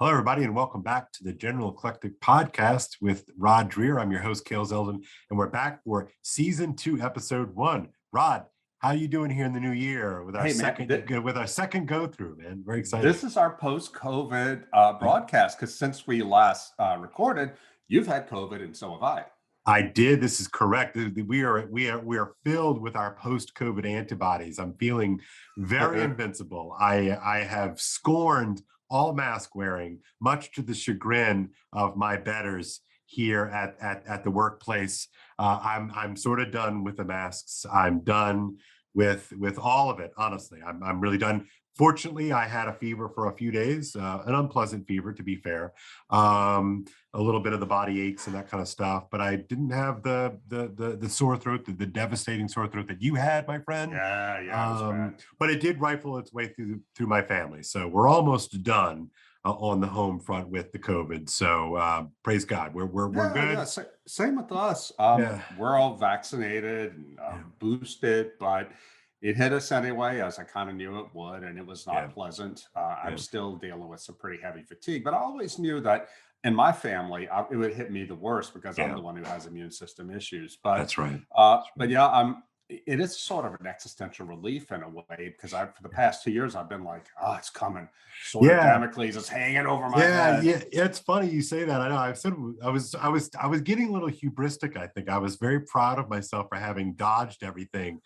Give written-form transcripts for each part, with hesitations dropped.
Hello, everybody, and welcome back to the General Eclectic podcast with Rod Dreer. I'm your host, Kale Zeldin, and we're back for season 2, episode 1. Rod, how you doing here in the new year with our second go through, man? Very excited. This is our post-COVID broadcast because since we last recorded, you've had COVID and so have I. I did. This is correct. We are filled with our post-COVID antibodies. I'm feeling very invincible. I have scorned all mask wearing, much to the chagrin of my betters here at the workplace. I'm sort of done with the masks. I'm done with all of it. Honestly, I'm really done. Fortunately, I had a fever for a few days, an unpleasant fever, to be fair, a little bit of the body aches and that kind of stuff. But I didn't have the sore throat, the devastating sore throat that you had, my friend. Yeah. But it did rifle its way through my family, so we're almost done on the home front with the COVID. So praise God, we're good. Yeah, same with us. We're all vaccinated and boosted, but it hit us anyway, as I kind of knew it would, and it was not pleasant. I'm still dealing with some pretty heavy fatigue, but I always knew that in my family, it would hit me the worst because I'm the one who has immune system issues. But that's right. But yeah, it is sort of an existential relief in a way because for the past 2 years, I've been like, oh, it's coming. Sort of Damocles is hanging over my head. Yeah. It's funny you say that. I know. I've said I was getting a little hubristic. I think I was very proud of myself for having dodged everything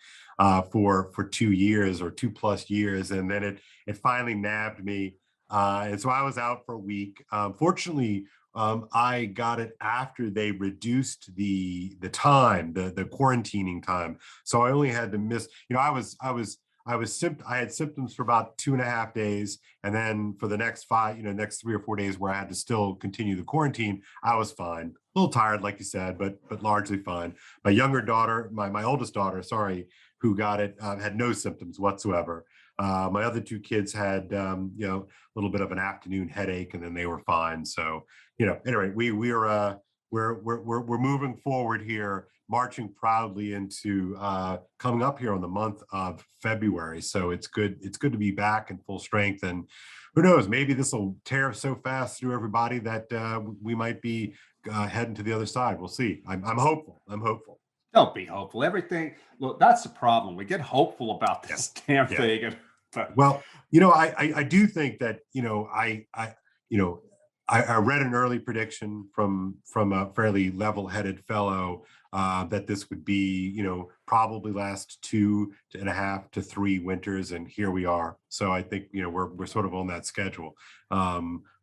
for 2 years or 2+ years, and then it finally nabbed me, and so I was out for a week. Fortunately, I got it after they reduced the time, the quarantining time. So I only had to miss. I had symptoms for about 2.5 days, and then for the next 3 or 4 days where I had to still continue the quarantine, I was fine. A little tired, like you said, but largely fine. My younger daughter, my oldest daughter, who got it, had no symptoms whatsoever. My other 2 kids had a little bit of an afternoon headache, and then they were fine. So anyway, we're moving forward here, marching proudly into coming up here on the month of February. So it's good to be back in full strength, and who knows, maybe this will tear so fast through everybody that we might be heading to the other side. We'll see. I'm hopeful. Don't be hopeful. Look, that's the problem. We get hopeful about this damn thing. Well, I do think that, I read an early prediction from a fairly level-headed fellow that this would be, probably last 2.5 to 3 winters, and here we are. So I think, we're sort of on that schedule,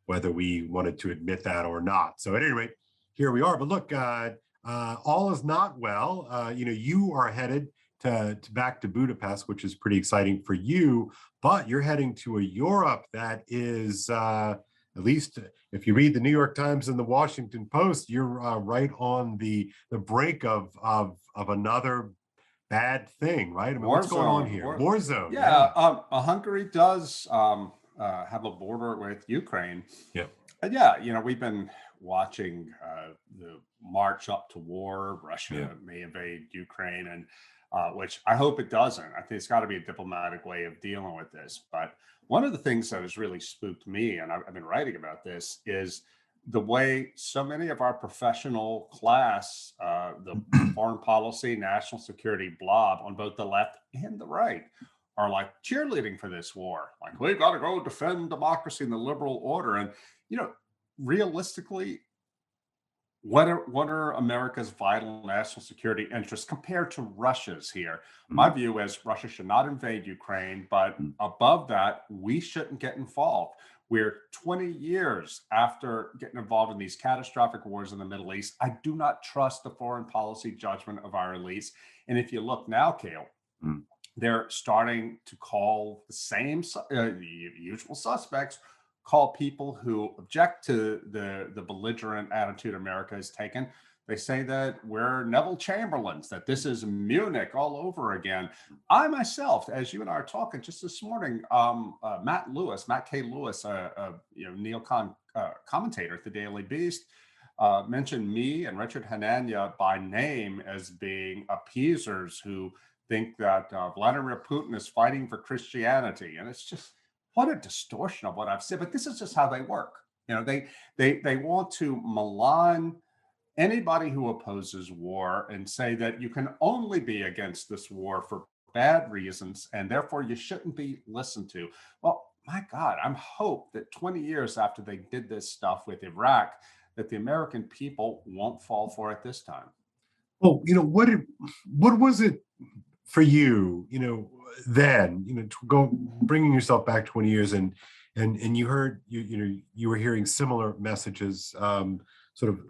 whether we wanted to admit that or not. So at any rate, here we are. But look, all is not well. You are headed to back to Budapest, which is pretty exciting for you, but you're heading to a Europe that is, at least if you read the New York Times and the Washington Post, you're right on the brink of another bad thing, right? I mean, what's going on here? War zone. Yeah. Hungary does have a border with Ukraine. Yeah. And we've been watching the march up to war. Russia may invade Ukraine, and which I hope it doesn't. I think it's got to be a diplomatic way of dealing with this. But one of the things that has really spooked me, and I've been writing about this, is the way so many of our professional class, the foreign policy, national security blob on both the left and the right, are like cheerleading for this war. Like, we've got to go defend democracy and the liberal order. And, realistically, what are America's vital national security interests compared to Russia's here? My view is Russia should not invade Ukraine, but above that, we shouldn't get involved. We're 20 years after getting involved in these catastrophic wars in the Middle East. I do not trust the foreign policy judgment of our elites. And if you look now, Kale, they're starting to call the same usual suspects, call people who object to the belligerent attitude America has taken. They say that we're Neville Chamberlains, that this is Munich all over again. I myself, as you and I are talking just this morning, Matt K. Lewis, a neocon commentator at the Daily Beast, mentioned me and Richard Hanania by name as being appeasers who think that Vladimir Putin is fighting for Christianity. And it's just, what a distortion of what I've said. But this is just how they work. They want to malign anybody who opposes war and say that you can only be against this war for bad reasons and therefore you shouldn't be listened to. Well, my God, I'm hope that 20 years after they did this stuff with Iraq, that the American people won't fall for it this time. Well, what was it for you, then, to go bringing yourself back 20 years, and you heard, you were hearing similar messages, sort of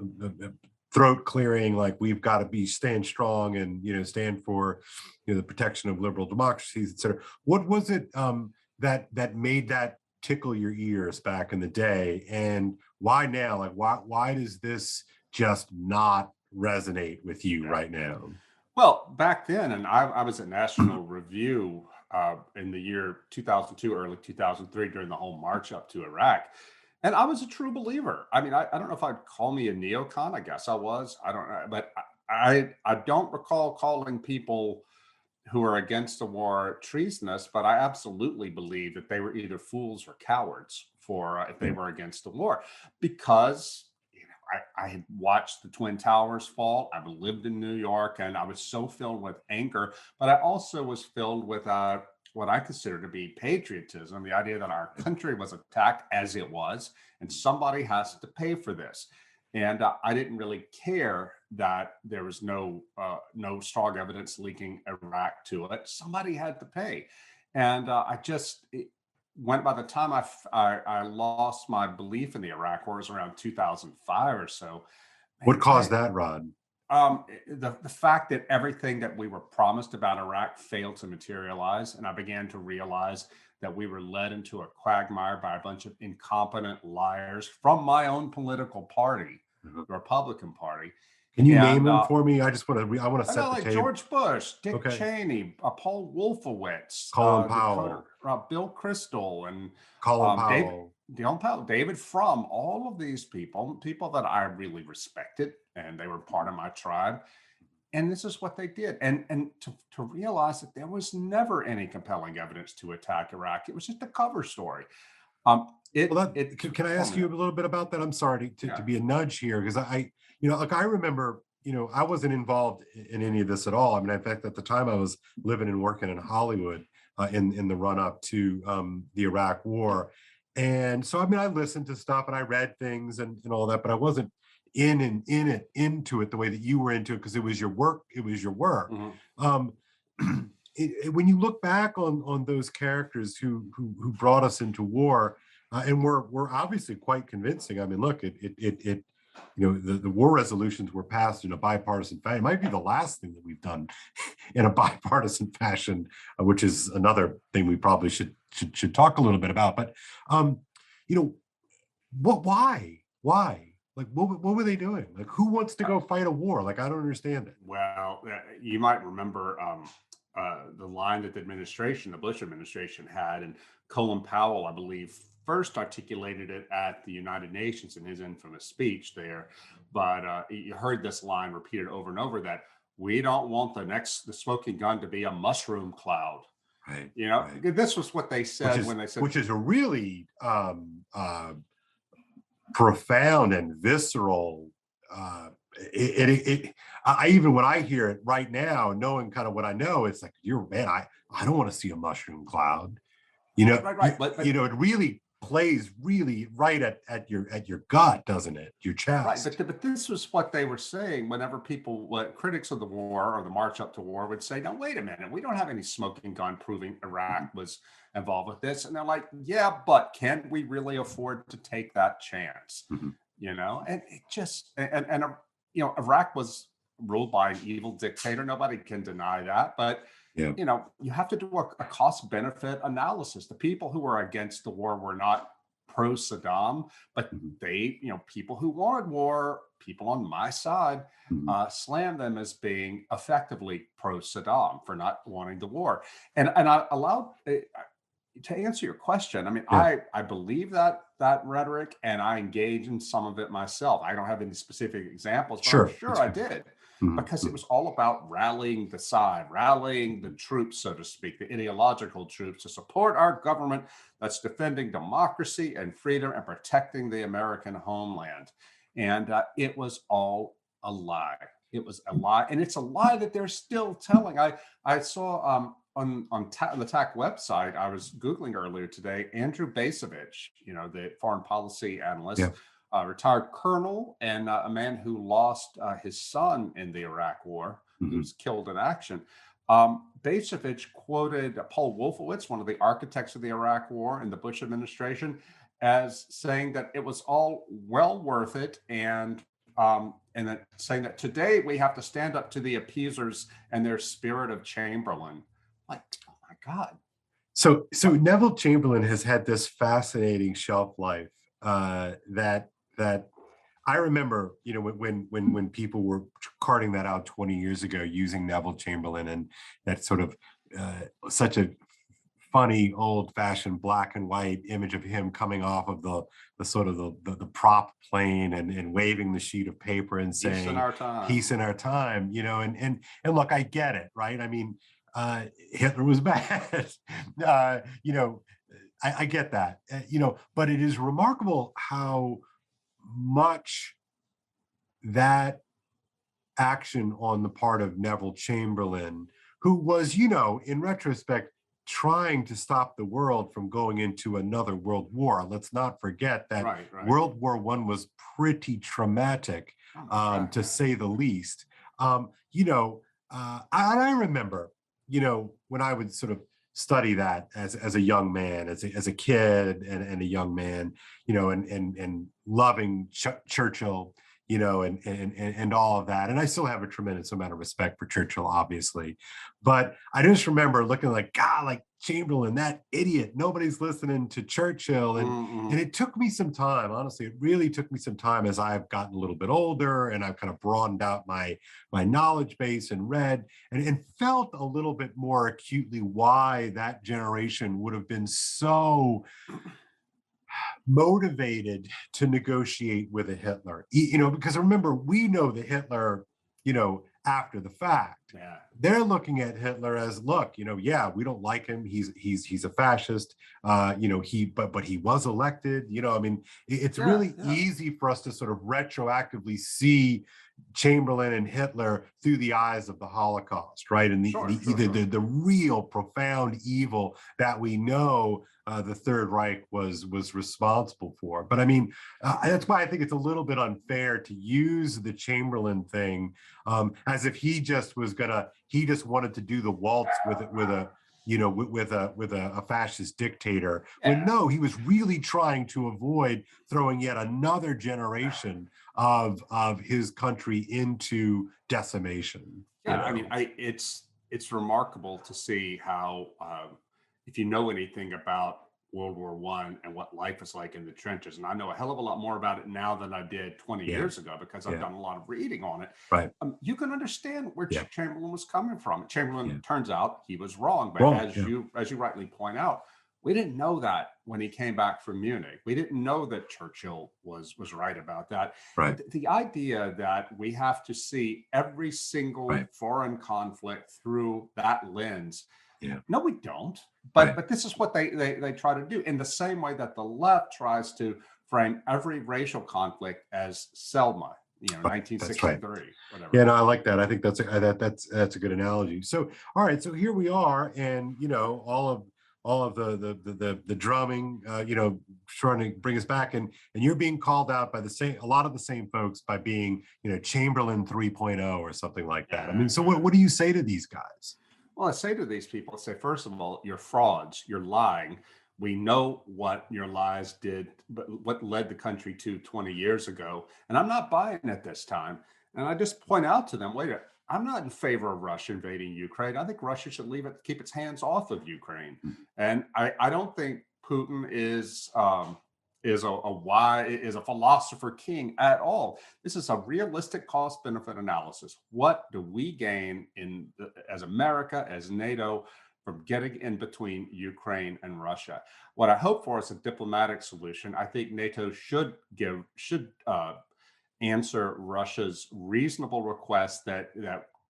throat clearing, like we've got to be stand strong and, stand for, the protection of liberal democracies, et cetera. What was it that made that tickle your ears back in the day, and why now? Like, why does this just not resonate with you right now? Well, back then, and I was at National Review in the year 2002, early 2003, during the whole march up to Iraq. And I was a true believer. I mean, I don't know if I'd call me a neocon. I guess I was. I don't know. But I don't recall calling people who are against the war treasonous, but I absolutely believe that they were either fools or cowards for if they were against the war, because I had watched the Twin Towers fall. I lived in New York, and I was so filled with anger, but I also was filled with what I consider to be patriotism, the idea that our country was attacked as it was, and somebody has to pay for this. And I didn't really care that there was no strong evidence linking Iraq to it. Somebody had to pay, and when by the time I lost my belief in the Iraq War, was around 2005 or so. What caused that, Rod? The fact that everything that we were promised about Iraq failed to materialize, and I began to realize that we were led into a quagmire by a bunch of incompetent liars from my own political party, the Republican Party. Can you name them for me? I want to set the like table. George Bush, Dick Cheney, Paul Wolfowitz, Colin Powell, Bill Kristol, and Colin Powell, David Frum, all of these people that I really respected, and they were part of my tribe. And this is what they did. And to realize that there was never any compelling evidence to attack Iraq. It was just a cover story. Can I ask you a little bit about that? I'm sorry to be a nudge here, because I remember, I wasn't involved in any of this at all. I mean, in fact, at the time I was living and working in Hollywood in the run up to the Iraq War. And so, I mean, I listened to stuff and I read things and all that, but I wasn't into it the way that you were into it, because it was your work. It was your work. Mm-hmm. When you look back on those characters who brought us into war, and were obviously quite convincing. I mean, look, the war resolutions were passed in a bipartisan fashion. It might be the last thing that we've done in a bipartisan fashion, which is another thing we probably should talk a little bit about. But why? Like, what were they doing? Like, who wants to go fight a war? Like, I don't understand it. Well, you might remember the line that the Bush administration had, and Colin Powell, I believe, first articulated it at the United Nations in his infamous speech there. But you heard this line repeated over and over, that we don't want the smoking gun to be a mushroom cloud. Right. Right. This was what they said when they said, which is a really profound and visceral. I even when I hear it right now, knowing kind of what I know, it's like, I don't want to see a mushroom cloud. Right. But it really plays really right at your gut, doesn't it? Your chest. Right. But this was what they were saying whenever critics of the war or the march up to war would say, "No, wait a minute, we don't have any smoking gun proving Iraq was involved with this." And they're like, "Yeah, but can we really afford to take that chance?" Mm-hmm. And it just Iraq was ruled by an evil dictator. Nobody can deny that. But you have to do a cost benefit analysis. The people who were against the war were not pro Saddam, but they, people who wanted war, people on my side, slammed them as being effectively pro Saddam for not wanting the war. And I allowed, to answer your question, I mean, Yeah, I believe that rhetoric, and I engage in some of it myself. I don't have any specific examples, but I'm sure. sure That's I good. did, Mhm, because it mhm. was all about rallying the side, rallying the troops, so to speak, the ideological troops to support our government that's defending democracy and freedom and protecting the American homeland. And it was all a lie. It was a lie, and it's a lie that they're still telling. I saw on the TAC website. I was googling earlier today. Andrew Basovich, the foreign policy analyst, Yeah. retired colonel, and a man who lost his son in the Iraq War, who Mhm. was killed in action. Basovich quoted Paul Wolfowitz, one of the architects of the Iraq War in the Bush administration, as saying that it was all well worth it, and that saying that today we have to stand up to the appeasers and their spirit of Chamberlain. Like, oh my God. So Neville Chamberlain has had this fascinating shelf life that I remember, when people were carting that out 20 years ago using Neville Chamberlain, and that sort of such a funny old-fashioned black and white image of him coming off of the sort of the prop plane, and waving the sheet of paper and Peace in saying our time. peace in our time, and look, I get it, right? I mean, Hitler was bad. uh, you know I get that, but it is remarkable how much that action on the part of Neville Chamberlain, who was, in retrospect, trying to stop the world from going into another world war. Let's not forget that Right, right. World War One was pretty traumatic, Oh my God. to Yeah. say the least. I remember, when I would sort of study that as a young man, as a kid, and a young man, and loving Churchill, and all of that. And I still have a tremendous amount of respect for Churchill, obviously. But I just remember looking like, God, like Chamberlain, that idiot. Nobody's listening to Churchill. And Mm-hmm. it took me some time, honestly. It really took me some time as I've gotten a little bit older, and I've kind of broadened out my knowledge base, and read, and felt a little bit more acutely why that generation would have been so motivated to negotiate with a Hitler. Because remember, we know the Hitler, after the fact. Yeah. They're looking at Hitler as, look, yeah, we don't like him. He's a fascist. But he was elected. I mean, it's Yeah. really Yeah. easy for us to sort of retroactively see Chamberlain and Hitler through the eyes of the Holocaust, right? And the Sure. the Sure. the, Sure. the, the real profound evil that we know the Third Reich was responsible for. But I mean, that's why I think it's a little bit unfair to use the Chamberlain thing as if he just wanted to do the waltz with a fascist dictator. When Yeah. no, he was really trying to avoid throwing yet another generation of his country into decimation. Yeah, I mean, it's remarkable to see how, if you know anything about World War One and what life is like in the trenches, and I know a hell of a lot more about it now than I did 20 Yeah, years ago because I've yeah, done a lot of reading on it. right, You can understand where yeah, Chamberlain was coming from. Chamberlain, yeah. turns out, he was wrong, but Wrong, as yeah, you rightly point out, we didn't know that when he came back from Munich. We didn't know that Churchill was right about that. right, The idea that we have to see every single right, foreign conflict through that lens, yeah, no, we don't. But right. but this is what they try to do, in the same way that the left tries to frame every racial conflict as Selma, That's right. 1963, whatever. Yeah, no, I like that. I think that's a good analogy. So, all right, so here we are, and all of the drumming, trying to bring us back, and you're being called out by a lot of the same folks by being, Chamberlain 3.0 or something like that. I Yeah, mean, so yeah. what do you say to these guys? Well, I say to these people, I say, first of all, you're frauds, you're lying. We know what your lies did, but what led the country to 20 years ago. And I'm not buying it this time. And I just point out to them, wait a minute, I'm not in favor of Russia invading Ukraine. I think Russia should keep its hands off of Ukraine. And I don't think Putin is a philosopher king at all. This is a realistic cost benefit analysis. What do we gain as America, as NATO, from getting in between Ukraine and Russia. What I hope for is a diplomatic solution. I think NATO should answer Russia's reasonable request that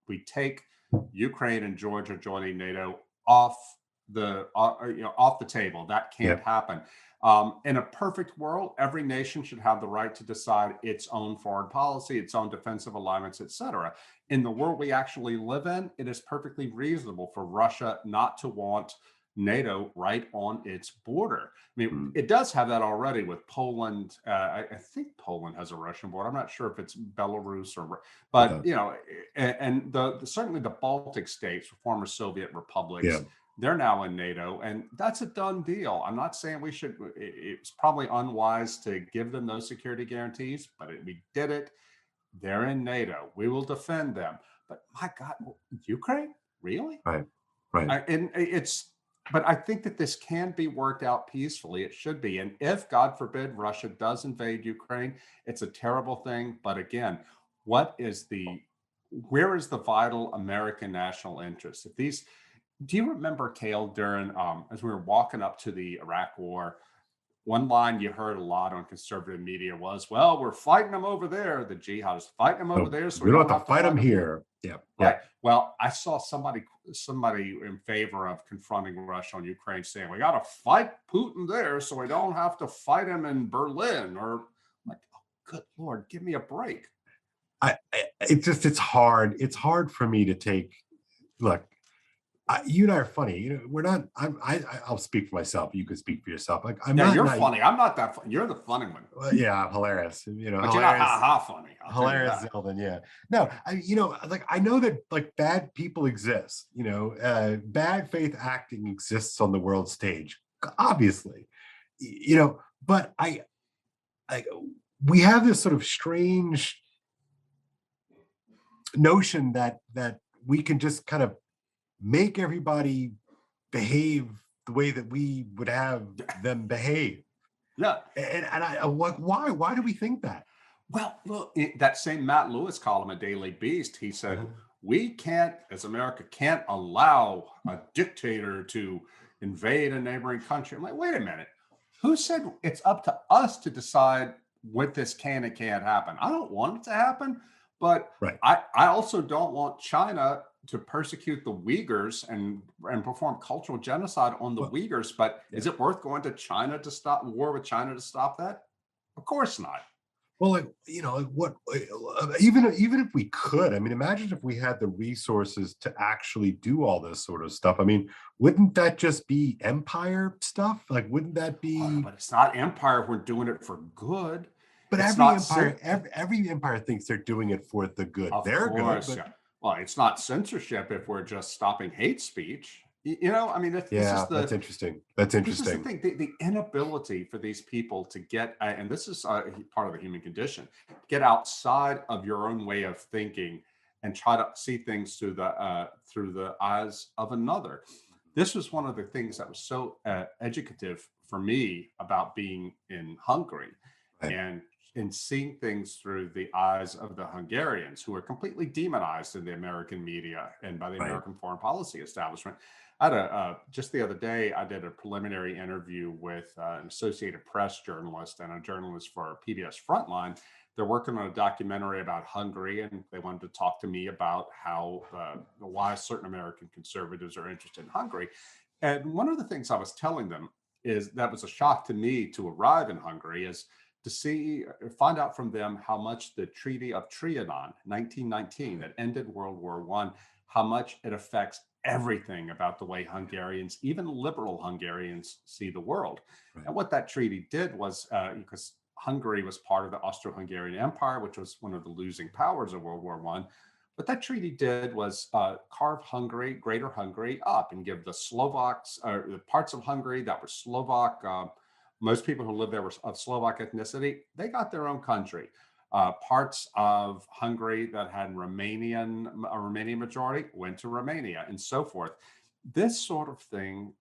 we take Ukraine and Georgia joining NATO off off the table. That can't Yep. happen. In a perfect world, every nation should have the right to decide its own foreign policy, its own defensive alignments, etc. In the world we actually live in, it is perfectly reasonable for Russia not to want NATO right on its border. I mean, Mm. it does have that already with Poland. I think Poland has a Russian border. I'm not sure if it's Belarus or, but and certainly the Baltic states, former Soviet republics, Yeah. they're now in NATO, and that's a done deal. I'm not saying we should. It's probably unwise to give them those security guarantees, but we did it. They're in NATO. We will defend them. But my God, Ukraine, really? Right. Right. But I think that this can be worked out peacefully. It should be. And if, God forbid, Russia does invade Ukraine, it's a terrible thing. But again, where is the vital American national interest? Do you remember, Kale, during as we were walking up to the Iraq War, one line you heard a lot on conservative media was, "Well, we're fighting them over there. The jihadists fighting them over there, so we don't have to fight them here." Yeah. Right. Well, I saw somebody in favor of confronting Russia on Ukraine saying we got to fight Putin there, so we don't have to fight him in Berlin. Or like, oh, good Lord, give me a break. It's hard. It's hard for me to take. Look, you and I are funny. You know, we're not. I'll speak for myself. You can speak for yourself. Like, you're funny. I'm not that funny. You're the funny one. Well, yeah, I'm hilarious. You know, but hilarious, you're not ha funny. Hilarious, Zeldin. Yeah. No, I know that like bad people exist. You know, bad faith acting exists on the world stage, obviously. You know, but we have this sort of strange notion that we can just kind of make everybody behave the way that we would have them behave. Yeah. And why do we think that? Well, look, that same Matt Lewis column at Daily Beast, he said, we can't, as America, can't allow a dictator to invade a neighboring country. I'm like, wait a minute. Who said it's up to us to decide what this can and can't happen? I don't want it to happen, but right. I also don't want China to persecute the Uyghurs and perform cultural genocide on the Uyghurs. But is it worth going to China to stop war with China to stop that? Of course not. Well, like, you know, even if we could, I mean, imagine if we had the resources to actually do all this sort of stuff. I mean, wouldn't that just be empire stuff? Like, wouldn't that be? But it's not empire if we're doing it for good. But every empire thinks they're doing it for the good. They're good. But... Yeah. Well, it's not censorship if we're just stopping hate speech. You know, I mean, that's interesting. That's interesting. This is the thing, the inability for these people to get, and this is part of the human condition, get outside of your own way of thinking and try to see things through the eyes of another. This was one of the things that was so educative for me about being in Hungary, right. and seeing things through the eyes of the Hungarians, who are completely demonized in the American media and by the right. American foreign policy establishment. I had just the other day, I did a preliminary interview with an Associated Press journalist and a journalist for PBS Frontline. They're working on a documentary about Hungary, and they wanted to talk to me about why certain American conservatives are interested in Hungary. And one of the things I was telling them is that was a shock to me to arrive in Hungary is to find out from them how much the Treaty of Trianon, 1919, that ended World War I, how much it affects everything about the way Hungarians, even liberal Hungarians, see the world. Right. And what that treaty did was, because Hungary was part of the Austro-Hungarian Empire, which was one of the losing powers of World War I, what that treaty did was carve Hungary, Greater Hungary, up and give the Slovaks, the parts of Hungary that were Slovak, most people who lived there were of Slovak ethnicity, they got their own country. Parts of Hungary that had a Romanian majority went to Romania, and so forth. This sort of thing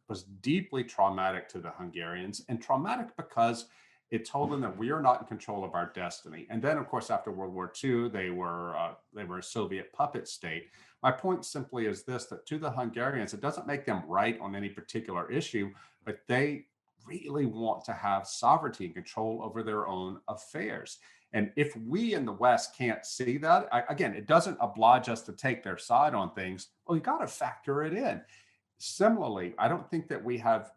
was deeply traumatic to the Hungarians, and traumatic because It told them that we are not in control of our destiny. And then, of course, after World War II, they were a Soviet puppet state. My point simply is this: that to the Hungarians, it doesn't make them right on any particular issue, but they really want to have sovereignty and control over their own affairs. And if we in the West can't see that, again, it doesn't oblige us to take their side on things. Well, you got to factor it in. Similarly, I don't think that we have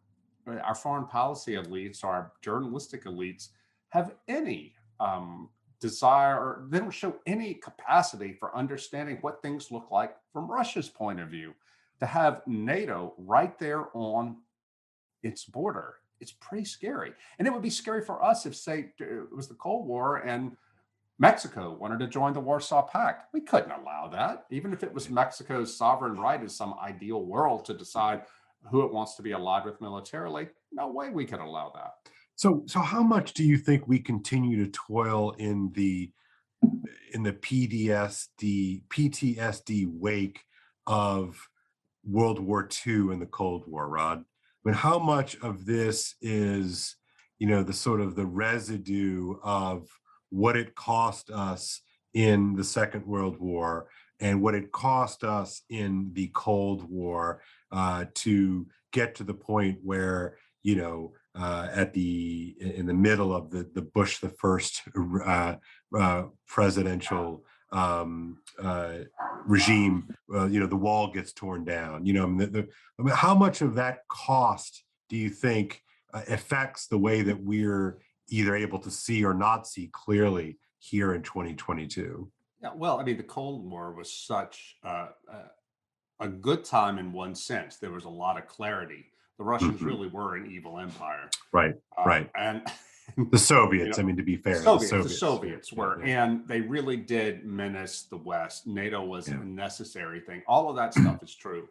our foreign policy elites or our journalistic elites have any desire, or they don't show any capacity for understanding what things look like from Russia's point of view. To have NATO right there on its border, it's pretty scary. And it would be scary for us if, say, it was the Cold War and Mexico wanted to join the Warsaw Pact. We couldn't allow that, even if it was Mexico's sovereign right in some ideal world to decide who it wants to be allied with militarily. No way we could allow that. So how much do you think we continue to toil in the PTSD wake of World War II and the Cold War, Rod? I mean, how much of this is, the sort of the residue of what it cost us in the Second World War and what it cost us in the Cold War to get to the point where, in the middle of the Bush the first presidential regime, the wall gets torn down. How much of that cost do you think affects the way that we're either able to see or not see clearly here in 2022? Yeah, well, I mean, the Cold War was such a good time in one sense. There was a lot of clarity. The Russians really were an evil empire. Right, right. And the Soviets, to be fair, the Soviets were, and they really did menace the West. NATO was a necessary thing. All of that stuff is true.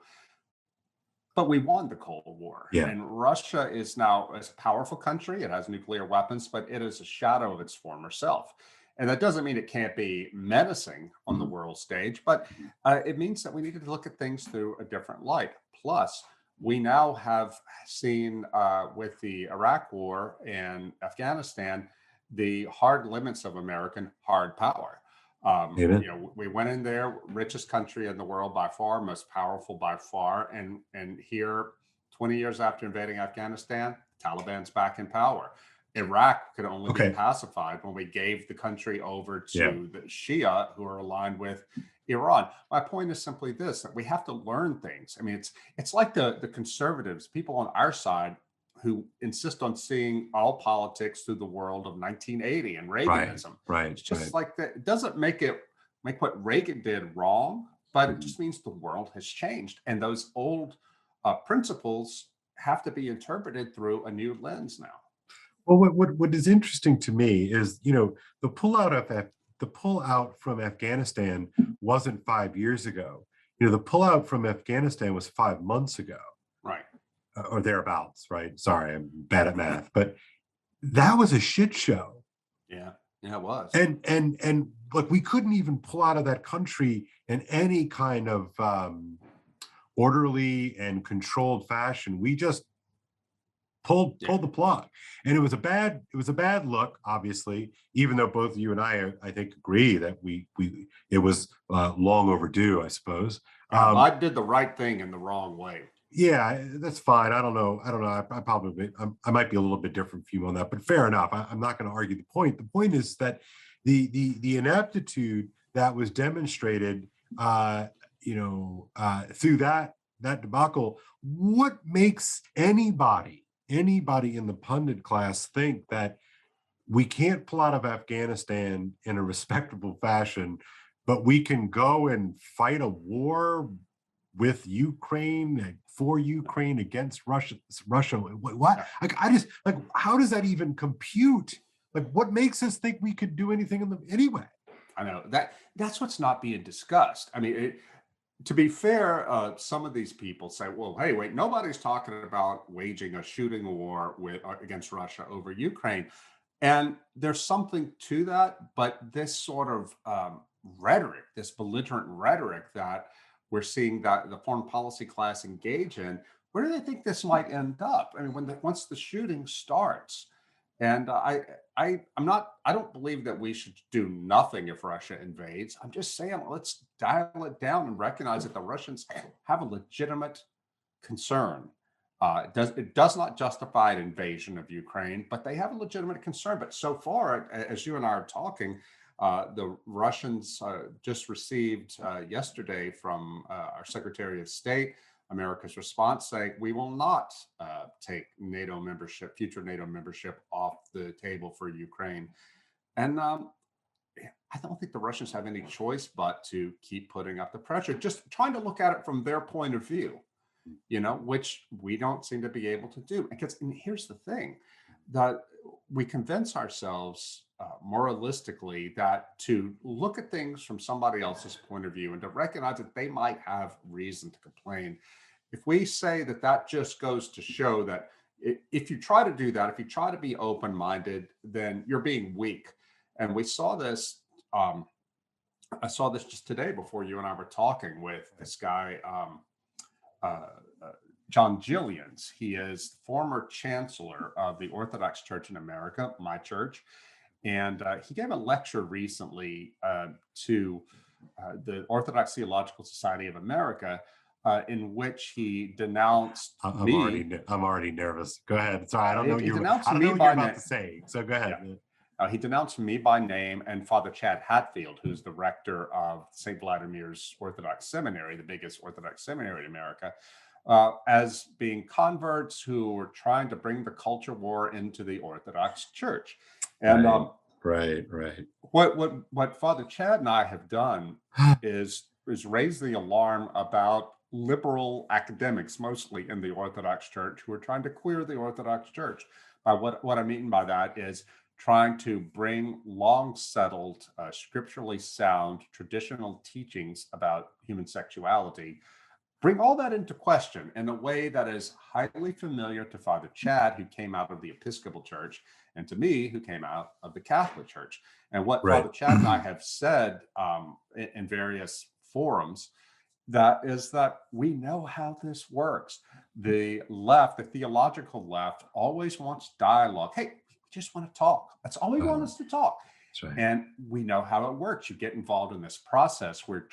But we won the Cold War. Yeah. And Russia is now a powerful country. It has nuclear weapons, but it is a shadow of its former self. And that doesn't mean it can't be menacing on the world stage, but it means that we need to look at things through a different light. Plus, we now have seen with the Iraq War and Afghanistan, the hard limits of American hard power. We went in there, richest country in the world by far, most powerful by far. And here, 20 years after invading Afghanistan, Taliban's back in power. Iraq could only be pacified when we gave the country over to the Shia, who are aligned with Iran. My point is simply this, that we have to learn things. I mean, it's like the conservatives, people on our side who insist on seeing all politics through the world of 1980 and Reaganism. Right. It's just like that. It doesn't make what Reagan did wrong, but it just means the world has changed. And those old principles have to be interpreted through a new lens now. Well, what is interesting to me is, the pullout from Afghanistan wasn't 5 years ago. The pullout from Afghanistan was 5 months ago. Right. Or thereabouts, right? Sorry, I'm bad at math, but that was a shit show. Yeah, it was. And like, we couldn't even pull out of that country in any kind of orderly and controlled fashion. We just pulled the plug, and it was a bad look, obviously, even though both you and I think agree that it was long overdue, I suppose. I did the right thing in the wrong way. Yeah, that's fine. I don't know. I might be a little bit different from you on that, but fair enough. I'm not going to argue the point. The point is that the ineptitude that was demonstrated, through that debacle. What makes anybody in the pundit class think that we can't pull out of Afghanistan in a respectable fashion, but we can go and fight a war with Ukraine, for Ukraine, against Russia? What? How does that even compute? Like, what makes us think we could do anything anyway? I know that's what's not being discussed. I mean, to be fair, some of these people say, well, hey, wait, nobody's talking about waging a shooting war against Russia over Ukraine. And there's something to that, but this sort of rhetoric, this belligerent rhetoric that we're seeing that the foreign policy class engage in, where do they think this might end up? I mean, once the shooting starts, And I don't believe that we should do nothing if Russia invades. I'm just saying, let's dial it down and recognize that the Russians have a legitimate concern. It does not justify an invasion of Ukraine, but they have a legitimate concern. But so far, as you and I are talking, the Russians just received yesterday from our Secretary of State America's response saying we will not take NATO membership, future NATO membership, off the table for Ukraine. And I don't think the Russians have any choice but to keep putting up the pressure, just trying to look at it from their point of view, which we don't seem to be able to do. And here's the thing, that we convince ourselves moralistically that to look at things from somebody else's point of view and to recognize that they might have reason to complain. If we say that, that just goes to show that if you try to do that, if you try to be open-minded, then you're being weak. And we saw this. I saw this just today before you and I were talking with this guy, John Gillians. He is former chancellor of the Orthodox Church in America, my church. And he gave a lecture recently to the Orthodox Theological Society of America, in which he denounced me. I'm already nervous. Go ahead. Sorry, I don't know what you're about to say. So go ahead. Yeah. He denounced me by name and Father Chad Hatfield, who's the rector of St. Vladimir's Orthodox Seminary, the biggest Orthodox seminary in America, as being converts who were trying to bring the culture war into the Orthodox Church. And right. What Father Chad and I have done is raise the alarm about liberal academics, mostly in the Orthodox Church, who are trying to queer the Orthodox Church. What I mean by that is trying to bring long settled, scripturally sound, traditional teachings about human sexuality, bring all that into question in a way that is highly familiar to Father Chad, who came out of the Episcopal Church, and to me, who came out of the Catholic Church. And what Father Chad and I have said in various forums, that is that we know how this works. The left, the theological left, always wants dialogue. Hey, we just want to talk. That's all we want us to talk. Right. And we know how it works. You get involved in this process where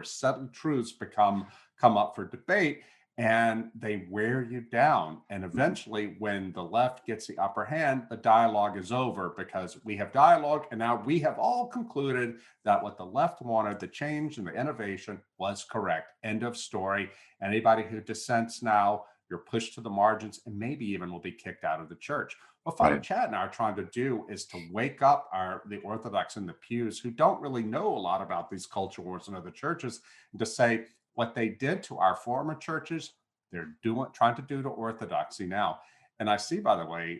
settled truths come up for debate, and they wear you down. And eventually, when the left gets the upper hand, the dialogue is over, because we have dialogue, and now we have all concluded that what the left wanted, the change and the innovation, was correct. End of story. Anybody who dissents now, you're pushed to the margins, and maybe even will be kicked out of the church. What Father Chad and I are trying to do is to wake up the Orthodox in the pews, who don't really know a lot about these culture wars in other churches, and to say what they did to our former churches, they're trying to do to Orthodoxy now. And I see, by the way,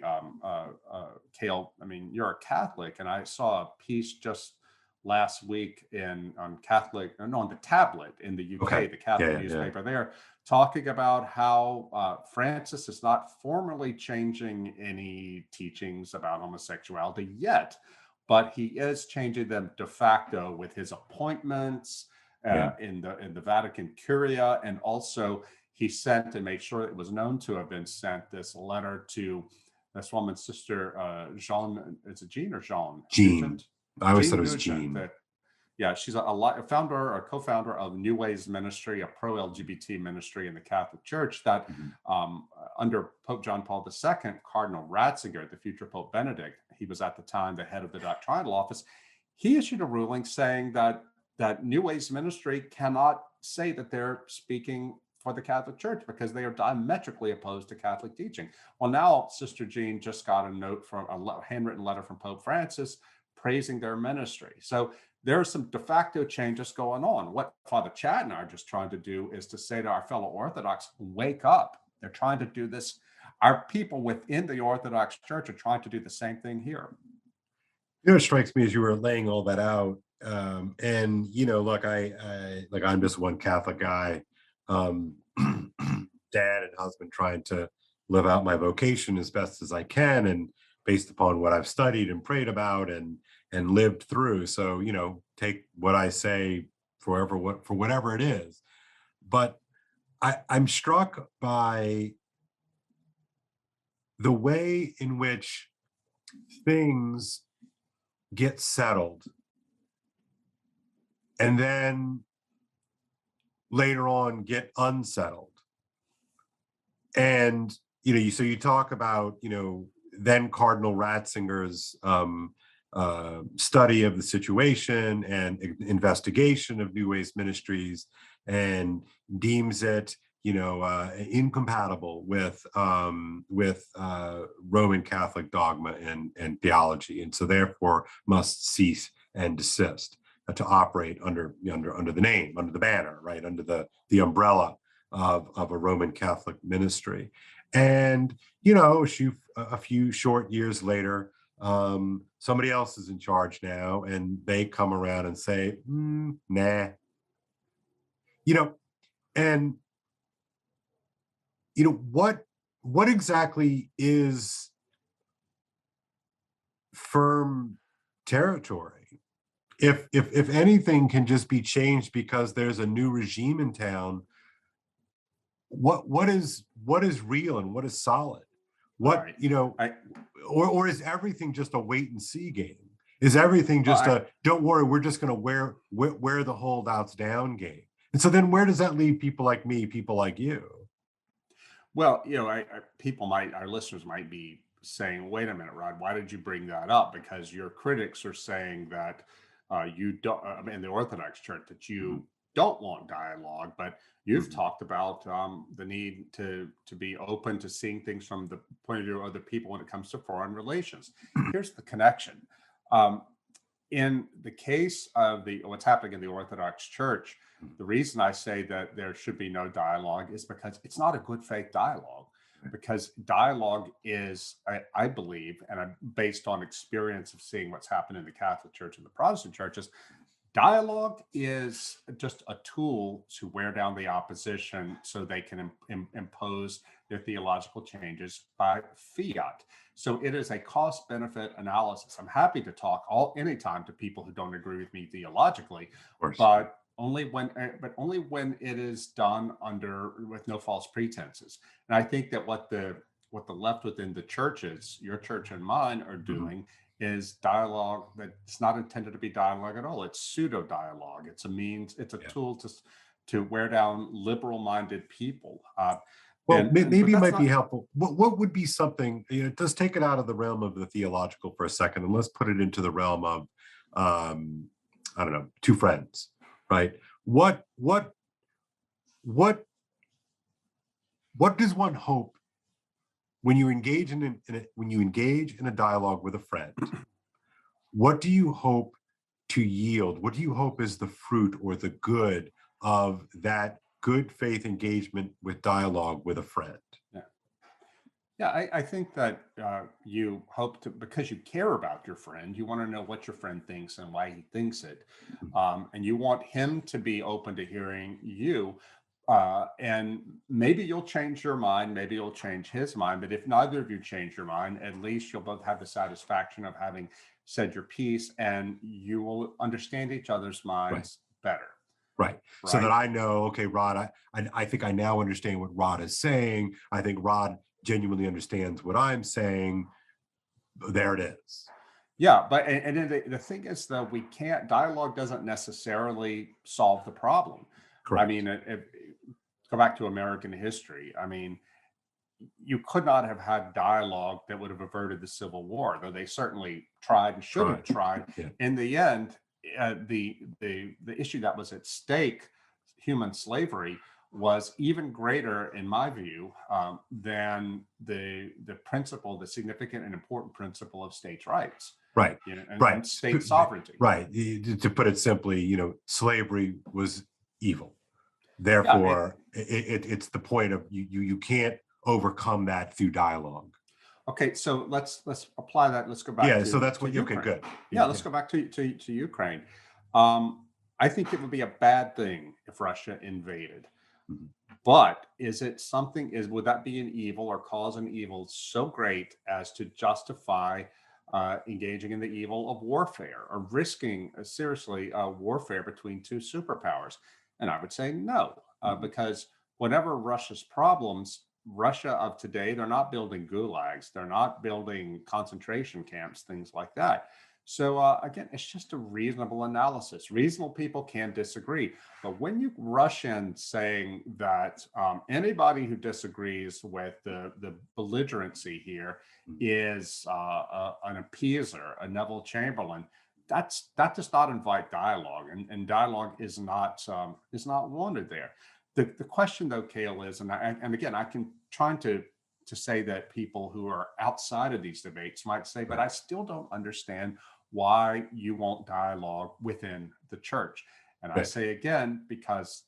Kale, I mean, you're a Catholic, and I saw a piece just last week on the Tablet in the UK, the Catholic newspaper there, talking about how Francis is not formally changing any teachings about homosexuality yet, but he is changing them de facto with his appointments in the Vatican Curia. And also he sent, and made sure it was known to have been sent, this letter to this woman, Sister Jean. Is it Jean or Jean? Jean. I always thought it was Jean. She's a co-founder of New Ways Ministry, a pro-LGBT ministry in the Catholic Church that under Pope John Paul II, Cardinal Ratzinger, the future Pope Benedict, he was at the time the head of the doctrinal office, he issued a ruling saying that New Ways Ministry cannot say that they're speaking for the Catholic Church because they are diametrically opposed to Catholic teaching. Well, now Sister Jean just got a handwritten letter from Pope Francis praising their ministry. So there are some de facto changes going on. What Father Chad and I are just trying to do is to say to our fellow Orthodox, wake up. They're trying to do this. Our people within the Orthodox Church are trying to do the same thing here. It strikes me as you were laying all that out. And, look, I'm just one Catholic guy, dad and husband, trying to live out my vocation as best as I can, and based upon what I've studied and prayed about and lived through. So, take what I say for whatever it is. But I'm struck by the way in which things get settled, and then later on get unsettled. And so you talk about then Cardinal Ratzinger's study of the situation and investigation of New Age ministries, and deems it incompatible with Roman Catholic dogma and theology, and so therefore must cease and desist to operate under the name, under the banner, right, under the umbrella of a Roman Catholic ministry. And a few short years later, somebody else is in charge now, and they come around and say, nah. And what exactly is firm territory? If anything can just be changed because there's a new regime in town, what is real and what is solid? What right. or is everything just a wait and see game? Is everything just don't worry, we're just going to wear the holdouts down game? And so then where does that leave people like me, people like you? Well, our listeners might be saying, wait a minute, Rod, why did you bring that up? Because your critics are saying that you don't, in the Orthodox Church, that you don't want dialogue, but you've talked about the need to be open to seeing things from the point of view of other people when it comes to foreign relations. Here's the connection. In the case of what's happening in the Orthodox Church, the reason I say that there should be no dialogue is because it's not a good faith dialogue. Because dialogue is, I believe, and I'm based on experience of seeing what's happened in the Catholic Church and the Protestant churches, dialogue is just a tool to wear down the opposition so they can impose their theological changes by fiat. So it is a cost-benefit analysis. I'm happy to talk anytime to people who don't agree with me theologically, but only when it is done with no false pretenses. And I think that what the left within the churches, your church and mine, are doing is dialogue that's not intended to be dialogue at all. It's pseudo dialogue. It's a tool to wear down liberal-minded people. Maybe it might be helpful. What would be something, just take it out of the realm of the theological for a second, and let's put it into the realm of, I don't know, two friends, right? What does one hope when you engage in a dialogue with a friend? What do you hope to yield? What do you hope is the fruit or the good of that good faith engagement with dialogue with a friend? I think that you hope to, because you care about your friend, you want to know what your friend thinks and why he thinks it. And you want him to be open to hearing you. And maybe you'll change your mind, maybe you'll change his mind. But if neither of you change your mind, at least you'll both have the satisfaction of having said your piece, and you will understand each other's minds better. Right. So that I know, okay, Rod, I think I now understand what Rod is saying. I think Rod genuinely understands what I'm saying. There it is. Yeah, but and then the thing is that dialogue doesn't necessarily solve the problem. Correct. I mean, go back to American history. I mean, you could not have had dialogue that would have averted the Civil War, though they certainly tried and should have tried. Yeah. In the end, the issue that was at stake, human slavery, was even greater, in my view, than the significant and important principle of states' rights. Right. And state sovereignty. Right. To put it simply, slavery was evil. Therefore, it's the point of you can't overcome that through dialogue. Okay, so let's apply that. Let's go back. Yeah, so that's what. Okay, good. Yeah, let's go back to Ukraine. I think it would be a bad thing if Russia invaded. Mm-hmm. But would that be an evil or cause an evil so great as to justify engaging in the evil of warfare or risking seriously warfare between two superpowers? And I would say no, because whatever Russia's problems, Russia of today, they're not building gulags, they're not building concentration camps, things like that. So again, it's just a reasonable analysis. Reasonable people can disagree, but when you rush in saying that anybody who disagrees with the belligerency here is an appeaser, a Neville Chamberlain, that does not invite dialogue, and dialogue is not wanted there. The question though, Kale, is, and again, I can trying to say that people who are outside of these debates might say, but I still don't understand why you want dialogue within the church. And I say again, because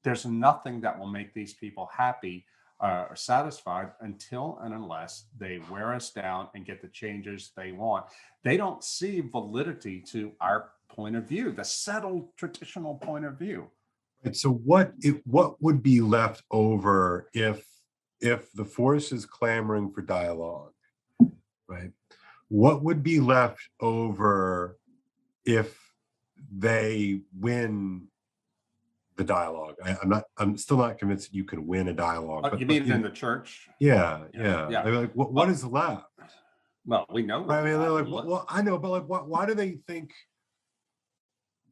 there's nothing that will make these people happy or satisfied until and unless they wear us down and get the changes they want. They don't see validity to our point of view, the settled traditional point of view. And so what would be left over if the force is clamoring for dialogue, right? What would be left over if they win the dialogue? I'm still not convinced that you can win a dialogue. You mean in the church? Yeah. Like, what is left? Well, we know. I mean, they're like, well, I know, but like, why do they think?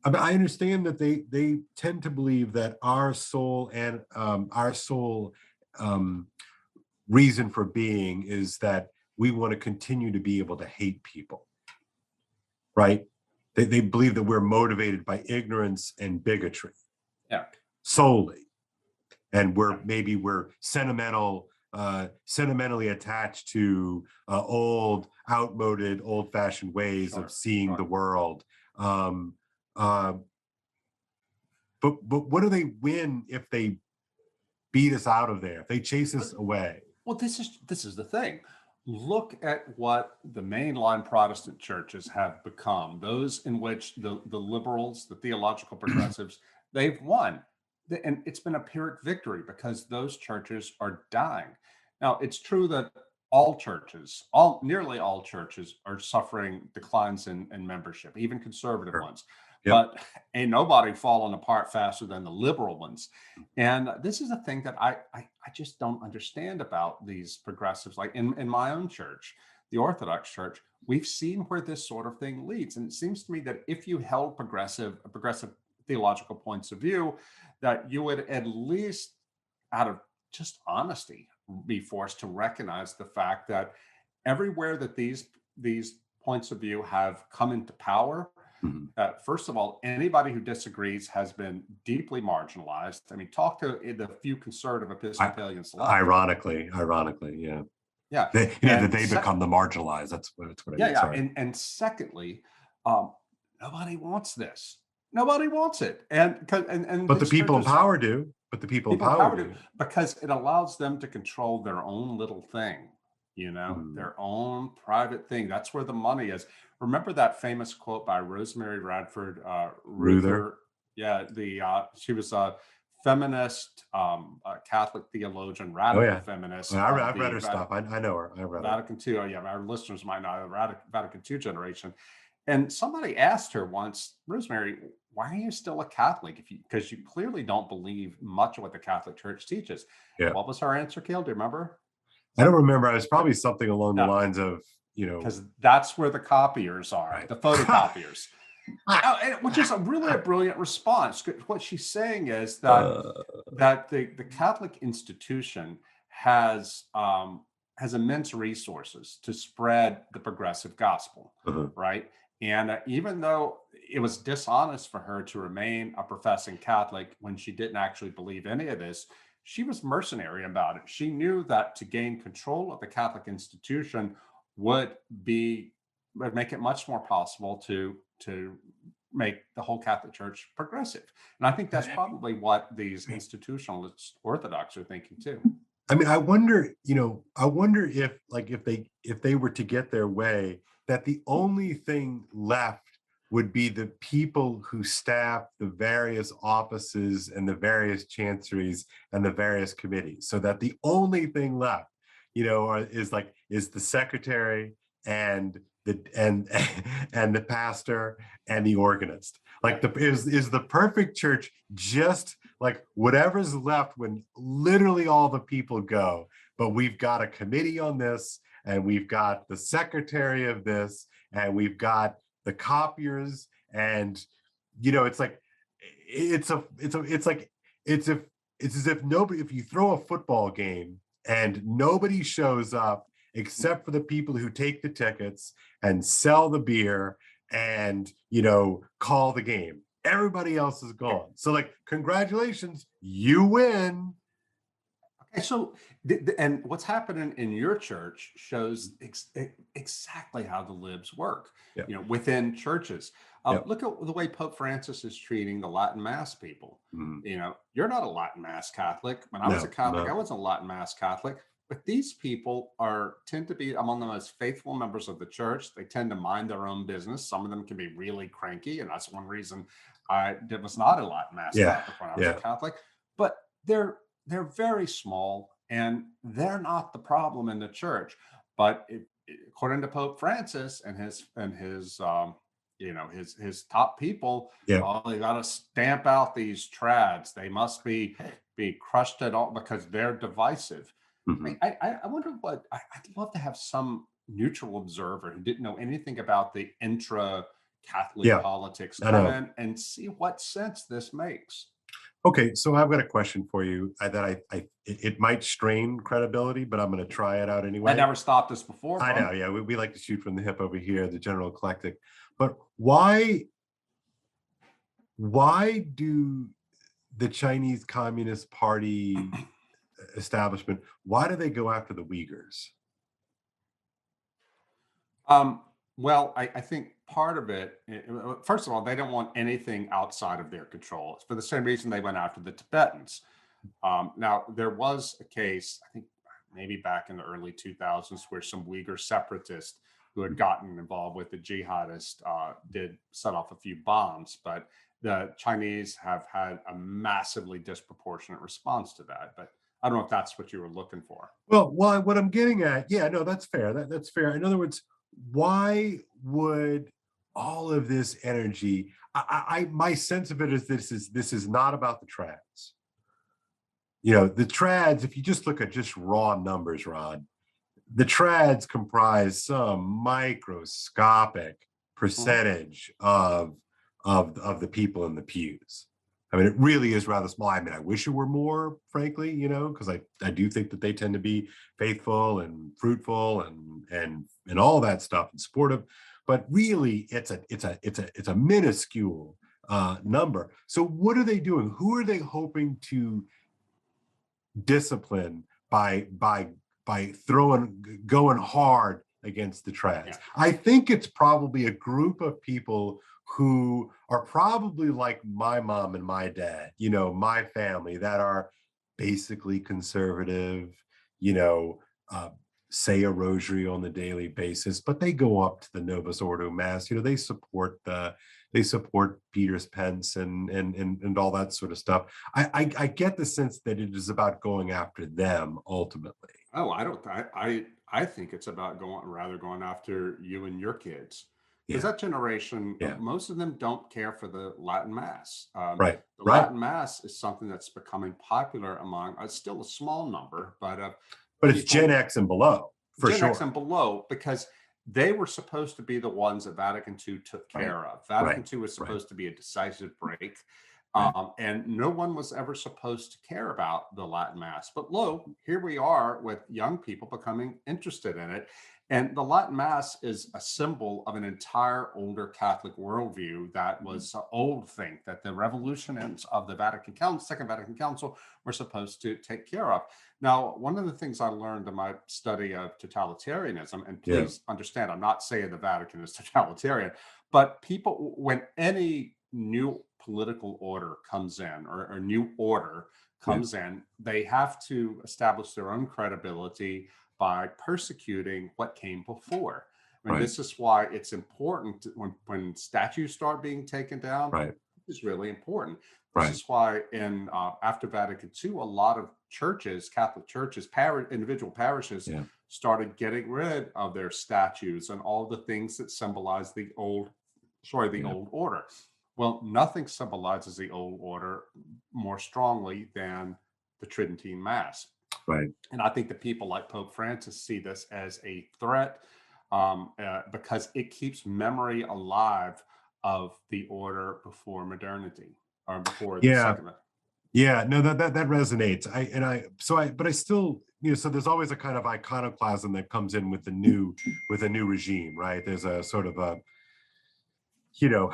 I mean, I understand that they tend to believe that our sole reason for being is that we want to continue to be able to hate people, right? They believe that we're motivated by ignorance and bigotry, solely, and we're sentimentally attached to old, outmoded, old-fashioned ways of seeing the world. But what do they win if they beat us out of there, if they chase us away? Well, this is the thing. Look at what the mainline Protestant churches have become, those in which the liberals, the theological progressives, they've won. And it's been a Pyrrhic victory because those churches are dying. Now, it's true that nearly all churches are suffering declines in membership, even conservative ones. Yep. But ain't nobody falling apart faster than the liberal ones. And this is a thing that I just don't understand about these progressives. Like in my own church, the Orthodox Church, we've seen where this sort of thing leads. And it seems to me that if you held progressive theological points of view, that you would at least, out of just honesty, be forced to recognize the fact that everywhere that these points of view have come into power, first of all, anybody who disagrees has been deeply marginalized. I mean, talk to the few conservative Episcopalians left. Ironically, yeah. Yeah. They become the marginalized. That's what I mean. Yeah. And secondly, nobody wants this. Nobody wants it. But the people in power do. Because it allows them to control their own little thing, their own private thing. That's where the money is. Remember that famous quote by Rosemary Radford Ruther? Yeah, she was a feminist, Catholic theologian, radical feminist. Well, I've read her stuff. I know her. I read Vatican II. Oh, yeah, our listeners might know the Vatican II generation. And somebody asked her once, Rosemary, why are you still a Catholic? Because you clearly don't believe much of what the Catholic Church teaches. Yeah. What was her answer, Kale? Do you remember? I don't remember. I was probably something along the lines of, because that's where the copiers are, the photocopiers. Which is really a brilliant response. What she's saying is that the Catholic institution has immense resources to spread the progressive gospel, right? And even though it was dishonest for her to remain a professing Catholic when she didn't actually believe any of this, she was mercenary about it. She knew that to gain control of the Catholic institution would make it much more possible to make the whole Catholic Church progressive. And I think that's probably what these institutionalist Orthodox are thinking too. I mean, I wonder if they were to get their way, that the only thing left would be the people who staff the various offices and the various chanceries and the various committees, so that the only thing left, is the secretary and the pastor and the organist. Like is the perfect church just like whatever's left when literally all the people go, but we've got a committee on this, and we've got the secretary of this, and we've got the copiers, and it's like it's as if nobody, if you throw a football game and nobody shows up except for the people who take the tickets and sell the beer and call the game. Everybody else is gone. So like, congratulations, you win. Okay, so and what's happening in your church shows exactly how the libs work. Yep. Within churches. Yep. Look at the way Pope Francis is treating the Latin Mass people. You're not a Latin Mass Catholic. When I was a Catholic, I wasn't a Latin Mass Catholic. But these people tend to be among the most faithful members of the church. They tend to mind their own business. Some of them can be really cranky, and that's one reason I was not a Latin Mass Catholic when I was a Catholic. But they're very small, and they're not the problem in the church. But according to Pope Francis and his top people, they got to stamp out these trads. They must be crushed at all because they're divisive. I wonder I'd love to have some neutral observer who didn't know anything about the intra-Catholic politics come in and see what sense this makes. Okay, so I've got a question for you that it might strain credibility, but I'm going to try it out anyway. I never stopped us before. I know, yeah. We like to shoot from the hip over here, the general eclectic. But why do the Chinese Communist Party establishment, why do they go after the Uyghurs? Well, I think part of it, first of all, they don't want anything outside of their control. It's for the same reason they went after the Tibetans. Now, there was a case, I think maybe back in the early 2000s, where some Uyghur separatists who had gotten involved with the jihadists did set off a few bombs, but the Chinese have had a massively disproportionate response to that. But I don't know if that's what you were looking for. Well, what I'm getting at, no, that's fair. That's fair. In other words, why would all of this energy? My sense of it is this is not about the trads. The trads, if you just look at just raw numbers, Rod, the trads comprise some microscopic percentage of the people in the pews. I mean, it really is rather small. I mean, I wish it were more, frankly, because I do think that they tend to be faithful and fruitful and all that stuff and supportive. But really, it's a minuscule number. So what are they doing? Who are they hoping to discipline by going hard against the trads? Yeah. I think it's probably a group of people who are probably like my mom and my dad, my family, that are basically conservative, say a rosary on the daily basis, but they go up to the Novus Ordo Mass. They support Peter's Pence and all that sort of stuff. I get the sense that it is about going after them ultimately. Oh, I think it's about going after you and your kids. Because that generation, most of them don't care for the Latin Mass. Right. The Latin Mass is something that's becoming popular among, still a small number, but it's Gen X and below, for sure. Gen X and below, because they were supposed to be the ones that Vatican II took care of. Vatican II was supposed to be a decisive break. And no one was ever supposed to care about the Latin Mass. But here we are with young people becoming interested in it. And the Latin Mass is a symbol of an entire older Catholic worldview that was old think that the revolutions of the Vatican Council, Second Vatican Council, were supposed to take care of. Now, one of the things I learned in my study of totalitarianism, and please understand, I'm not saying the Vatican is totalitarian, but people, when any new political order comes in or new order comes in, they have to establish their own credibility by persecuting what came before. I mean, this is why it's important when statues start being taken down. It's really important. This is why after Vatican II, a lot of churches, Catholic churches, individual parishes started getting rid of their statues and all the things that symbolize the old order. Well, nothing symbolizes the old order more strongly than the Tridentine Mass. Right. And I think that people like Pope Francis see this as a threat, because it keeps memory alive of the order before modernity, or before the Yeah. second. Yeah, no, that resonates. But I still, so there's always a kind of iconoclasm that comes in with a new regime, right? There's a sort of a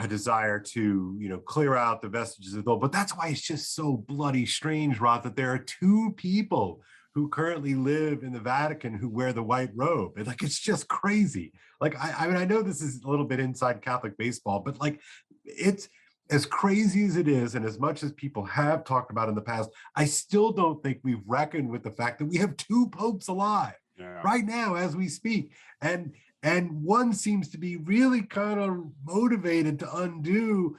desire to, clear out the vestiges of the old. But that's why it's just so bloody strange, Rod, that there are two people who currently live in the Vatican who wear the white robe. And like, it's just crazy. Like, I mean, I know this is a little bit inside Catholic baseball, but like, it's as crazy as it is, and as much as people have talked about in the past, I still don't think we've reckoned with the fact that we have two popes alive right now as we speak. And one seems to be really kind of motivated to undo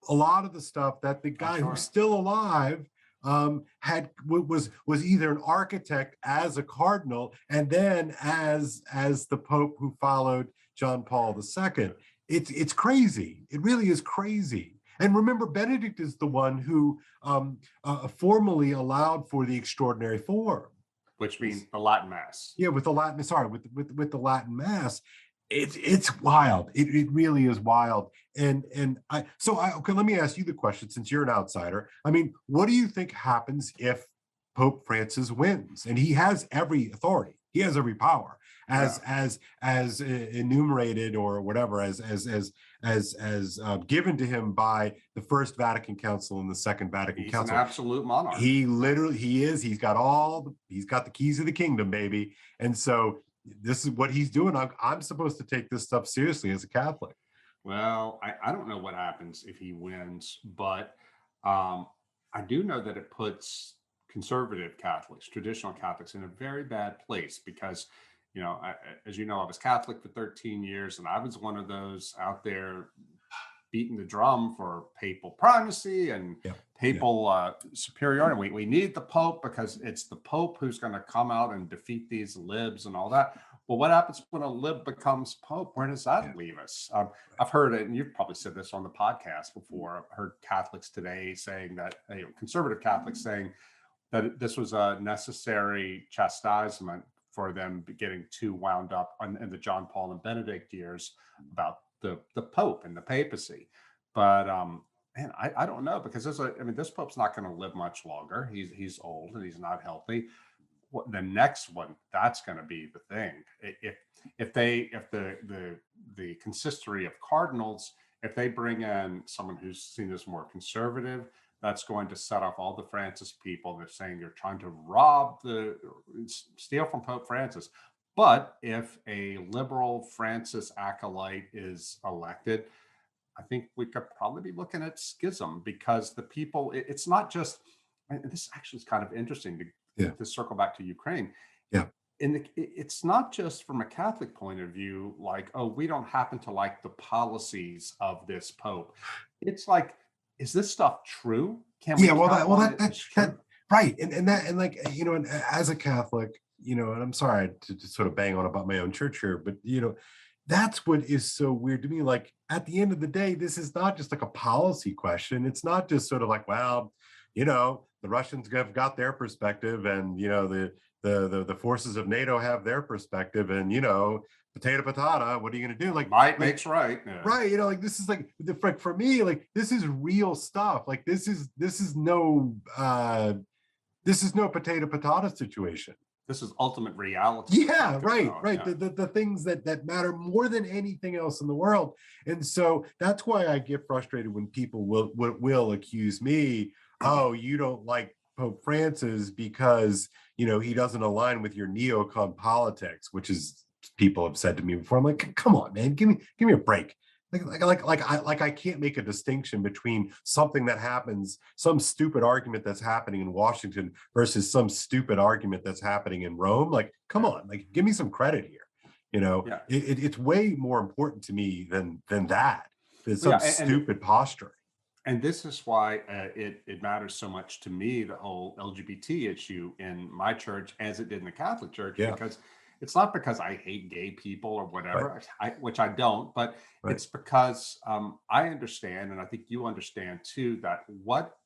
a lot of the stuff that the guy who's still alive was either an architect as a cardinal, and then as the Pope who followed John Paul II. It's crazy. It really is crazy. And remember, Benedict is the one who formally allowed for the extraordinary form, which means the Latin Mass. Yeah, with the Latin, sorry, with the Latin Mass. It's wild. It really is wild. Okay, let me ask you the question, since you're an outsider. I mean, what do you think happens if Pope Francis wins? And he has every authority. He has every power as enumerated or whatever, as given to him by the First Vatican Council and the Second Vatican Council. He's an absolute monarch. He is. He's got the keys of the kingdom, baby. And so this is what he's doing. I'm supposed to take this stuff seriously as a Catholic. Well, I don't know what happens if he wins, but I do know that it puts conservative Catholics, traditional Catholics, in a very bad place, because, as you know, I was Catholic for 13 years, and I was one of those out there beating the drum for papal primacy and papal superiority. We need the Pope because it's the Pope who's going to come out and defeat these libs and all that. Well, what happens when a lib becomes Pope? Where does that leave us? I've heard it, and you've probably said this on the podcast before. I've heard Catholics today saying that, conservative Catholics saying that this was a necessary chastisement for them getting too wound up in the John Paul and Benedict years about the Pope and the papacy. But man, I don't know, because this Pope's not going to live much longer. He's old and he's not healthy. The next one, that's going to be the thing. If the consistory of cardinals, if they bring in someone who's seen as more conservative, that's going to set off all the Francis people. They're saying you're trying to steal from Pope Francis. But if a liberal Francis acolyte is elected, I think we could probably be looking at schism, because the people, it's not just, and this actually is kind of interesting to circle back to Ukraine. Yeah. It's not just from a Catholic point of view, like, oh, we don't happen to like the policies of this Pope. It's like, is this stuff true? Can we? Right. And like, and as a Catholic, and I'm sorry to sort of bang on about my own church here, but that's what is so weird to me. Like, at the end of the day, this is not just like a policy question. It's not just sort of like, well, the Russians have got their perspective, and the forces of NATO have their perspective, and potato patata, what are you going to do? Like, might makes right. Yeah. Right. Like, this is like for me, like, this is real stuff. Like, this is no potato patata situation. This is ultimate reality. Yeah, right. Yeah. The things that matter more than anything else in the world. And so that's why I get frustrated when people will accuse me, oh, you don't like Pope Francis because he doesn't align with your neocon politics, which is, people have said to me before. I'm like, come on, man, give me a break. Like I can't make a distinction between something that happens, some stupid argument that's happening in Washington versus some stupid argument that's happening in Rome. Like, come on, like, give me some credit here. It's way more important to me than that. There's some stupid posturing. And this is why it matters so much to me, the whole LGBT issue in my church, as it did in the Catholic Church, because it's not because I hate gay people or whatever, which I don't, but Right. it's because I understand, and I think you understand too, that what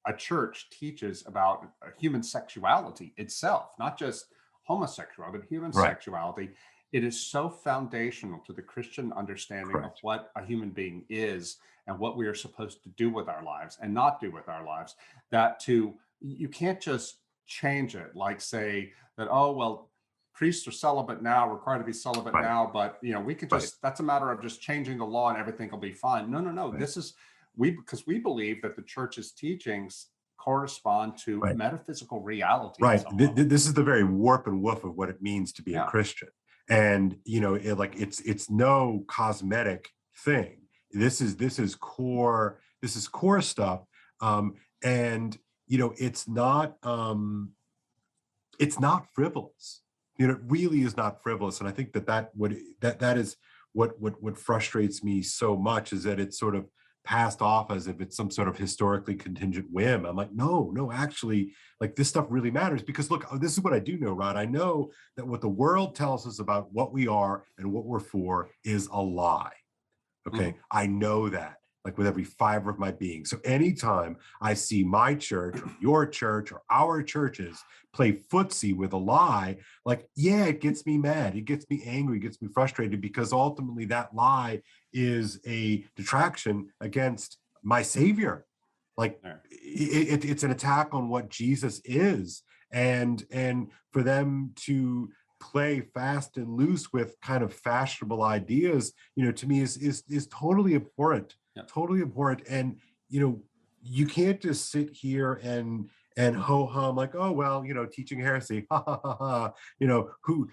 a church teaches about human sexuality itself, not just homosexuality, but human Right. sexuality, it is so foundational to the Christian understanding of Correct. what a human being is and what we are supposed to do with our lives and not do with our lives, that you can't just change it, like say that, oh, well, priests are celibate now, required to be celibate Right. now, but we can Right. just, that's a matter of just changing the law and everything will be fine. No, no, no. Right. This is, because we believe that the church's teachings correspond to Right. metaphysical reality at Right. some level. This is the very warp and woof of what it means to be a Yeah. Christian. And it's no cosmetic thing. This is core stuff. And it's not frivolous. It really is not frivolous. And I think that is what frustrates me so much, is that it's sort of passed off as if it's some sort of historically contingent whim. I'm like, no, actually, like, this stuff really matters, because look, this is what I do know, Rod. I know that what the world tells us about what we are and what we're for is a lie. Okay. Mhm. I know that, like, with every fiber of my being. So anytime I see my church or your church or our churches play footsie with a lie, like, yeah, it gets me mad. It gets me angry. It gets me frustrated, because ultimately that lie is a detraction against my Savior. Like, Yeah. it's an attack on what Jesus is. And for them to play fast and loose with kind of fashionable ideas, to me is totally abhorrent. Yeah. Totally abhorrent. And you can't just sit here and ho hum like, oh well, teaching heresy, ha ha ha ha.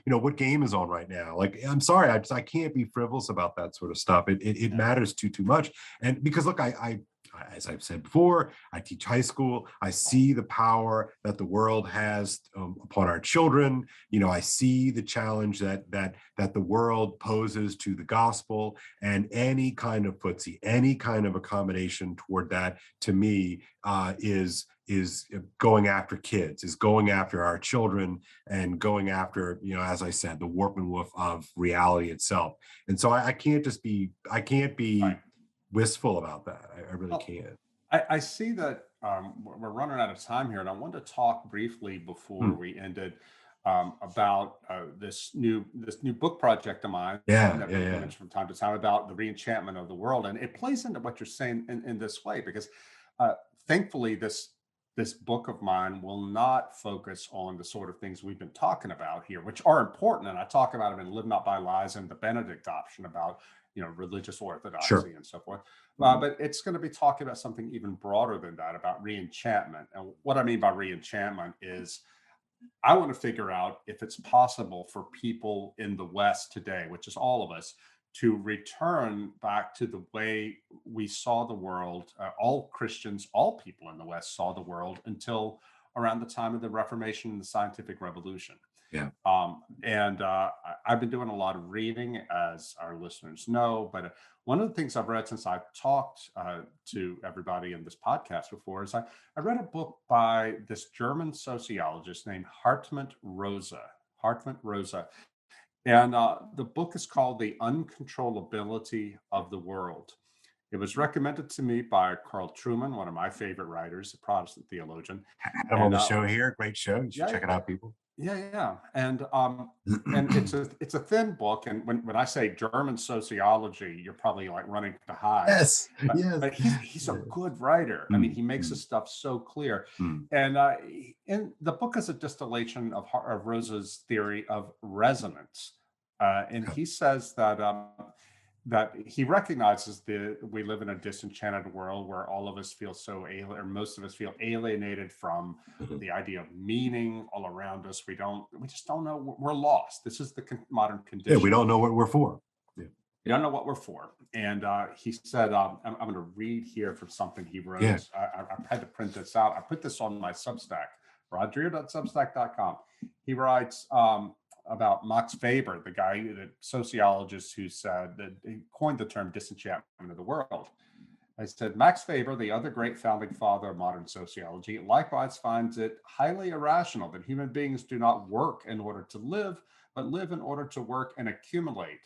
What game is on right now? Like, I'm sorry, I can't be frivolous about that sort of stuff. It Yeah. matters too much. And because look, I as I've said before, I teach high school. I see the power that the world has upon our children. I see the challenge that the world poses to the gospel, and any kind of footsie, any kind of accommodation toward that, to me, is going after kids, is going after our children, and going after, as I said, the warp and woof of reality itself. And so I can't be Right. wistful about that. I really Well, can't. I see that we're running out of time here, and I wanted to talk briefly before we ended about this new book project of mine Yeah, that yeah, we yeah. mention from time to time, about the re-enchantment of the world, and it plays into what you're saying in this way, because thankfully this book of mine will not focus on the sort of things we've been talking about here, which are important, and I talk about them in Live Not by Lies and the Benedict option about religious orthodoxy Sure. and so forth. But it's going to be talking about something even broader than that, about re-enchantment. And what I mean by re-enchantment is, I want to figure out if it's possible for people in the West today, which is all of us, to return back to the way we saw the world. All Christians, all people in the West saw the world until around the time of the Reformation and the Scientific Revolution. Yeah. And I've been doing a lot of reading, as our listeners know, but one of the things I've read since I've talked to everybody in this podcast before is I read a book by this German sociologist named Hartmut Rosa. And the book is called The Uncontrollability of the World. It was recommended to me by Carl Trueman, one of my favorite writers, a Protestant theologian. Had him on the show here. Great show. You should Yeah, check it out, people. yeah. And it's a thin book. And when I say German sociology, you're probably like running to hide. Yes. But he's a good writer. I mean, he makes this stuff so clear. And the book is a distillation of Rosa's theory of resonance. And he says that he recognizes that we live in a disenchanted world where all of us feel so alien, or most of us feel alienated from the idea of meaning all around us. We just don't know. We're lost. This is the modern condition. Yeah, we don't know what we're for. Yeah. We don't know what we're for. And he said, I'm going to read here from something he wrote. Yeah. I had to print this out. I put this on my Substack, rodrigo.substack.com. He writes, about Max Weber, the guy, the sociologist who said that he coined the term disenchantment of the world. I said, Max Weber, the other great founding father of modern sociology, likewise finds it highly irrational that human beings do not work in order to live, but live in order to work and accumulate.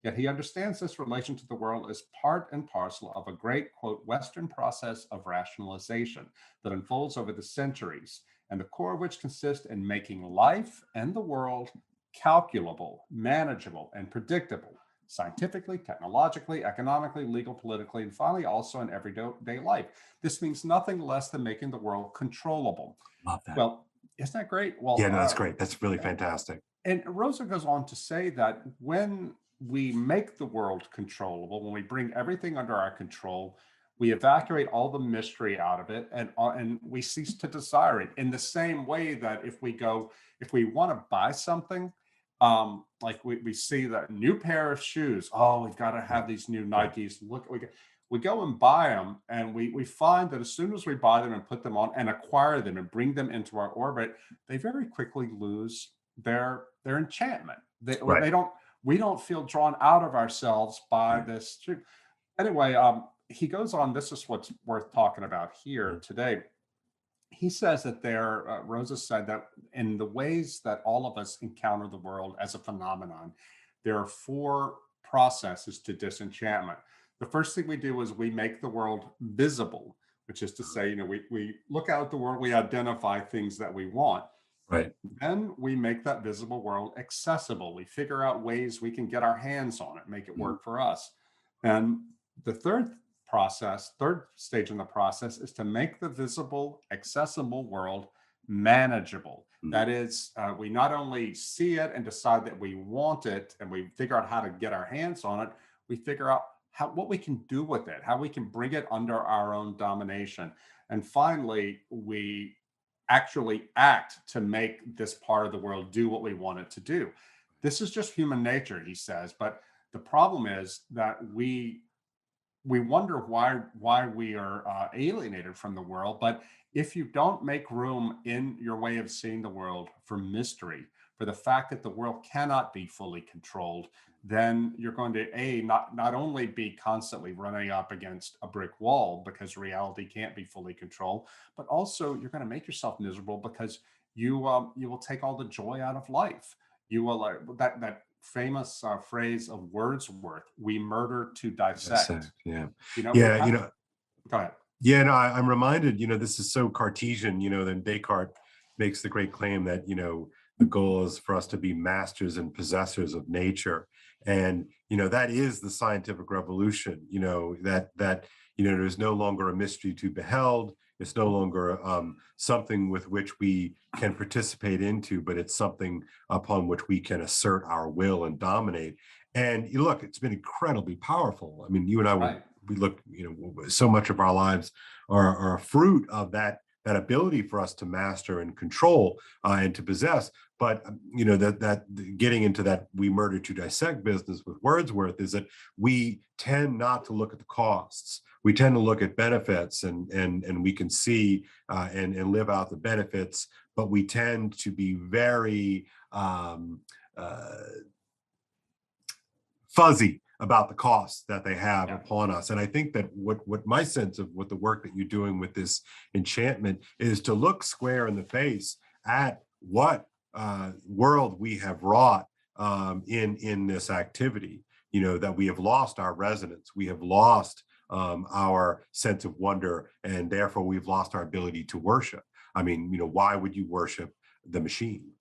Yet he understands this relation to the world as part and parcel of a great, quote, Western process of rationalization that unfolds over the centuries, and the core of which consists in making life and the world calculable, manageable, and predictable, scientifically, technologically, economically, legal, politically, and finally also in everyday life. This means nothing less than making the world controllable. Love that. Well, isn't that great? Well, Yeah, no, that's great. That's really fantastic. and Rosa goes on to say that when we make the world controllable, when we bring everything under our control, we evacuate all the mystery out of it, and we cease to desire it. In the same way that if we want to buy something, like we see that new pair of shoes, oh, we've got to have these new Nikes. Look, we go and buy them, and we find that as soon as we buy them and put them on and acquire them and bring them into our orbit, they very quickly lose their enchantment. They don't. We don't feel drawn out of ourselves by this. Anyway, he goes on. This is what's worth talking about here today. He says that Rosa said that in the ways that all of us encounter the world as a phenomenon, there are 4 processes to disenchantment. The first thing we do is we make the world visible, which is to say, we look out at the world, we identify things that we want. Right. Then we make that visible world accessible. We figure out ways we can get our hands on it, make it work for us. And the third stage in the process is to make the visible, accessible world manageable. That is, we not only see it and decide that we want it, and we figure out how to get our hands on it, we figure out what we can do with it, how we can bring it under our own domination. And finally, we actually act to make this part of the world do what we want it to do. This is just human nature, he says. But the problem is that we wonder why we are alienated from the world. But if you don't make room in your way of seeing the world for mystery, for the fact that the world cannot be fully controlled, then you're going to not only be constantly running up against a brick wall because reality can't be fully controlled, but also you're going to make yourself miserable because you will take all the joy out of life. You will that famous phrase of Wordsworth: "We murder to dissect." Yeah. Go ahead. Yeah, no, I'm reminded, this is so Cartesian, then Descartes makes the great claim that, the goal is for us to be masters and possessors of nature. And, that is the scientific revolution, that there's no longer a mystery to be beheld. It's no longer something with which we can participate into, but it's something upon which we can assert our will and dominate. And you look, it's been incredibly powerful. I mean, you and I we look, so much of our lives are a fruit of that ability for us to master and control and to possess. But that getting into that we murder to dissect business with Wordsworth is that we tend not to look at the costs. We tend to look at benefits, and we can see and live out the benefits, but we tend to be very fuzzy about the costs that they have upon us. And I think that what my sense of what the work that you're doing with this enchantment is to look square in the face at what world we have wrought in this activity, that we have lost our resonance, we have lost our sense of wonder, and therefore we've lost our ability to worship. I mean, why would you worship the machine?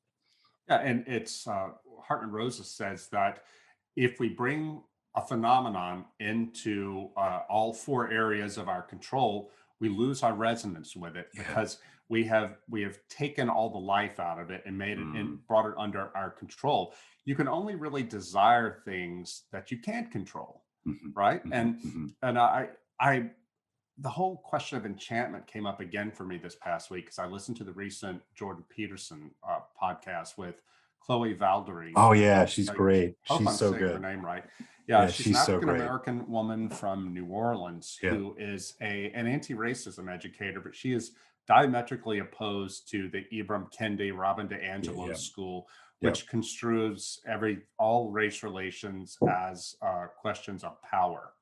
Yeah, and it's Hartman Rosa says that if we bring a phenomenon into all 4 areas of our control, we lose our resonance with it because we have taken all the life out of it and made it and brought it under our control. You can only really desire things that you can't control, right? And I the whole question of enchantment came up again for me this past week because I listened to the recent Jordan Peterson podcast with Chloe Valdary. Oh yeah, she's great. She's so good. Her name right. Yeah, she's an so African-American woman from New Orleans who is an anti-racism educator, but she is diametrically opposed to the Ibram Kendi, Robin DiAngelo school, which construes all race relations as questions of power.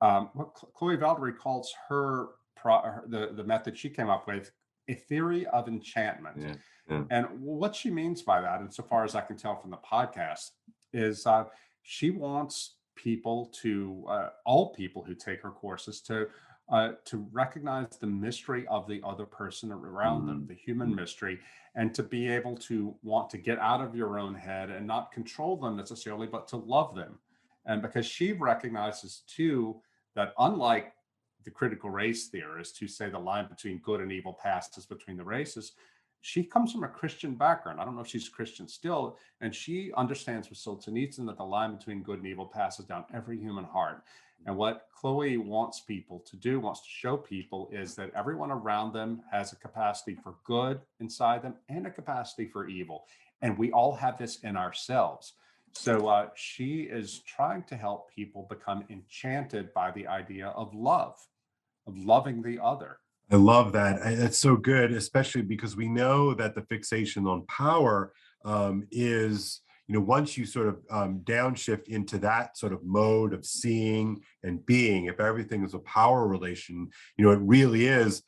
What Chloe Valdary calls the method she came up with a theory of enchantment. Yeah. And what she means by that, insofar as I can tell from the podcast, is she wants people to, all people who take her courses, to recognize the mystery of the other person around them, the human mystery, and to be able to want to get out of your own head and not control them necessarily, but to love them. And because she recognizes too that, unlike the critical race theorists who say the line between good and evil passes between the races, she comes from a Christian background. I don't know if she's Christian still, and she understands with Solzhenitsyn that the line between good and evil passes down every human heart. And what Chloe wants people to do, wants to show people, is that everyone around them has a capacity for good inside them and a capacity for evil. And we all have this in ourselves. So she is trying to help people become enchanted by the idea of love, of loving the other. I love that. That's so good, especially because we know that the fixation on power is, once you sort of downshift into that sort of mode of seeing and being, if everything is a power relation, it really is,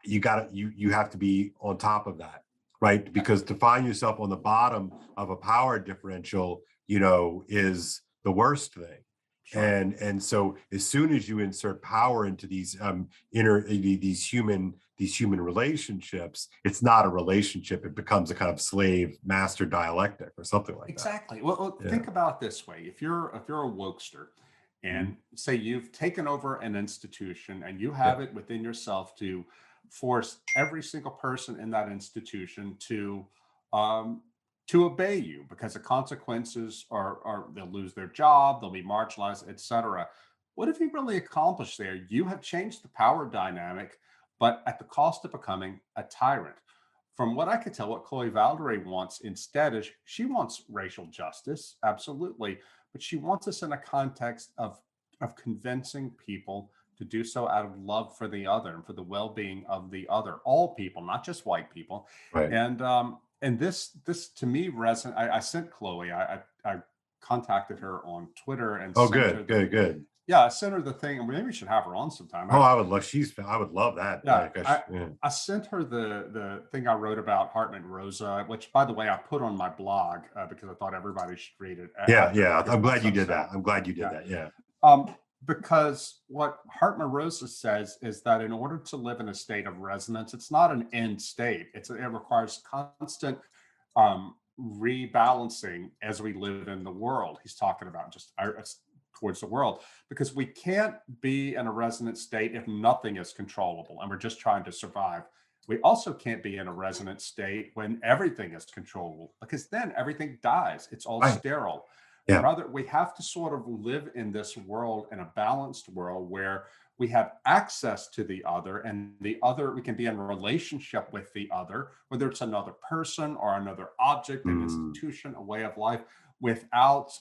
you have to be on top of that, right? Because to find yourself on the bottom of a power differential, is the worst thing. Sure. And so as soon as you insert power into these these human relationships, it's not a relationship. It becomes a kind of slave master dialectic or something like Exactly. that. Well, think about it this way: if you're a wokester, and say you've taken over an institution and you have it within yourself to force every single person in that institution to obey you, because the consequences are they'll lose their job, they'll be marginalized, etc. What have you really accomplished there? You have changed the power dynamic, but at the cost of becoming a tyrant. From what I could tell, what Chloe Valdere wants instead is, she wants racial justice, absolutely, but she wants us in a context of convincing people to do so out of love for the other and for the well-being of the other, all people, not just white people. Right. And this to me resonates. I sent Chloe, I contacted her on Twitter and Oh, sent her good. Yeah, I sent her the thing, and maybe we should have her on sometime. Oh, I would love that. Yeah, Yeah. I sent her the thing I wrote about Hartman Rosa, which, by the way, I put on my blog because I thought everybody should read it. Yeah. I'm glad you did that. Yeah. Because what Hartman Rosa says is that in order to live in a state of resonance, it's not an end state. It requires constant rebalancing as we live in the world. He's talking about just towards the world, because we can't be in a resonant state if nothing is controllable and we're just trying to survive. We also can't be in a resonant state when everything is controllable, because then everything dies. It's all sterile. Yeah. Rather, we have to sort of live in this world, in a balanced world, where we have access to the other, and the other, we can be in a relationship with the other, whether it's another person or another object, an institution, a way of life, without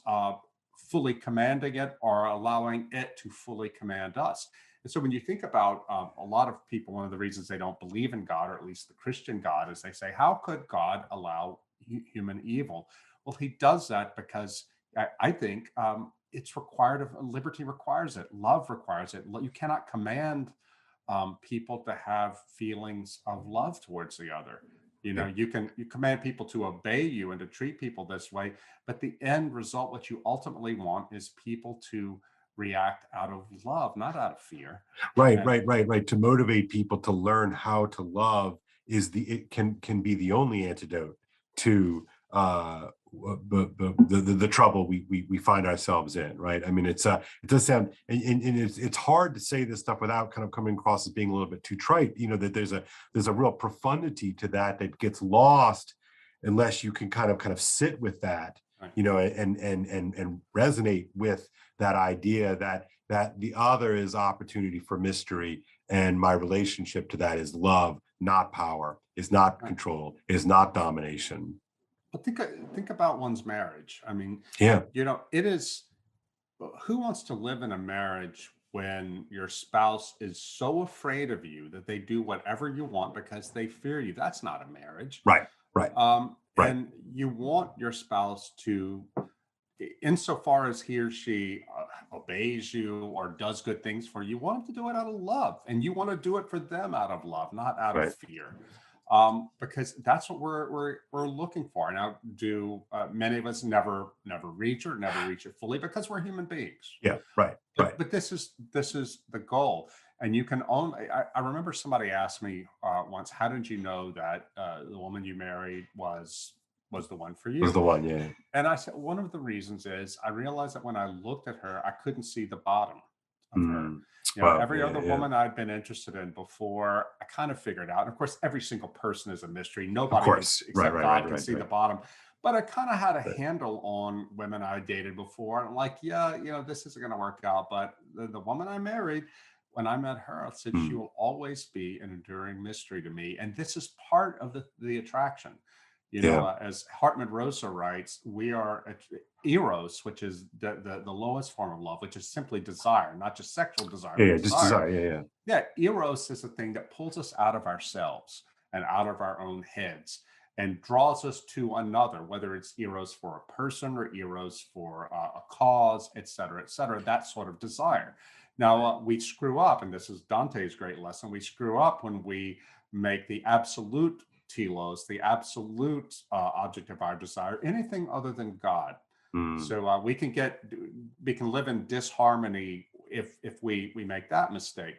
fully commanding it or allowing it to fully command us. And so when you think about a lot of people, one of the reasons they don't believe in God, or at least the Christian God, is they say, how could God allow human evil? Well, he does that because I think it's required of liberty, requires it. Love requires it. You cannot command people to have feelings of love towards the other. You command people to obey you and to treat people this way, but the end result, what you ultimately want, is people to react out of love, not out of fear. Right. To motivate people to learn how to love it can be the only antidote to the trouble we find ourselves in, right? I mean, it does sound, and it's hard to say this stuff without kind of coming across as being a little bit too trite. That there's a real profundity to that gets lost unless you can kind of sit with that, and resonate with that idea that the other is opportunity for mystery, and my relationship to that is love, not power, is not control, is not domination. But think about one's marriage. I mean, it is, who wants to live in a marriage when your spouse is so afraid of you that they do whatever you want because they fear you? That's not a marriage. Right. And you want your spouse to, insofar as he or she obeys you or does good things for you, want them to do it out of love, and you want to do it for them out of love, not out of fear. because that's what we're looking for. Now, do many of us never reach it fully because we're human beings? Yeah, right, right. But this is the goal, and you can only. I remember somebody asked me once, "How did you know that the woman you married was the one for Was you?" the one, yeah. And I said, one of the reasons is I realized that when I looked at her, I couldn't see the bottom of her. Mm. You know, Wow, every yeah, other yeah. woman I'd been interested in before, I kind of figured out. And of course, every single person is a mystery. Of Nobody course. Right, except right, God right, can right, see the right. bottom. But I kind of had a Right. handle on women I dated before. And I'm like, yeah, you know, this isn't going to work out. But the woman I married, when I met her, I said, she Mm. will always be an enduring mystery to me. And this is part of the attraction. You know, Yeah, as Hartmut Rosa writes, we are eros, which is the lowest form of love, which is simply desire, not just sexual desire, yeah, but yeah. Just desire. desire, yeah, yeah. Yeah, eros is the thing that pulls us out of ourselves and out of our own heads and draws us to another, whether it's eros for a person or eros for a cause, et cetera, that sort of desire. Now, we screw up, and this is Dante's great lesson. We screw up when we make the absolute telos, the absolute object of our desire, anything other than God. Mm. So we can live in disharmony if we make that mistake.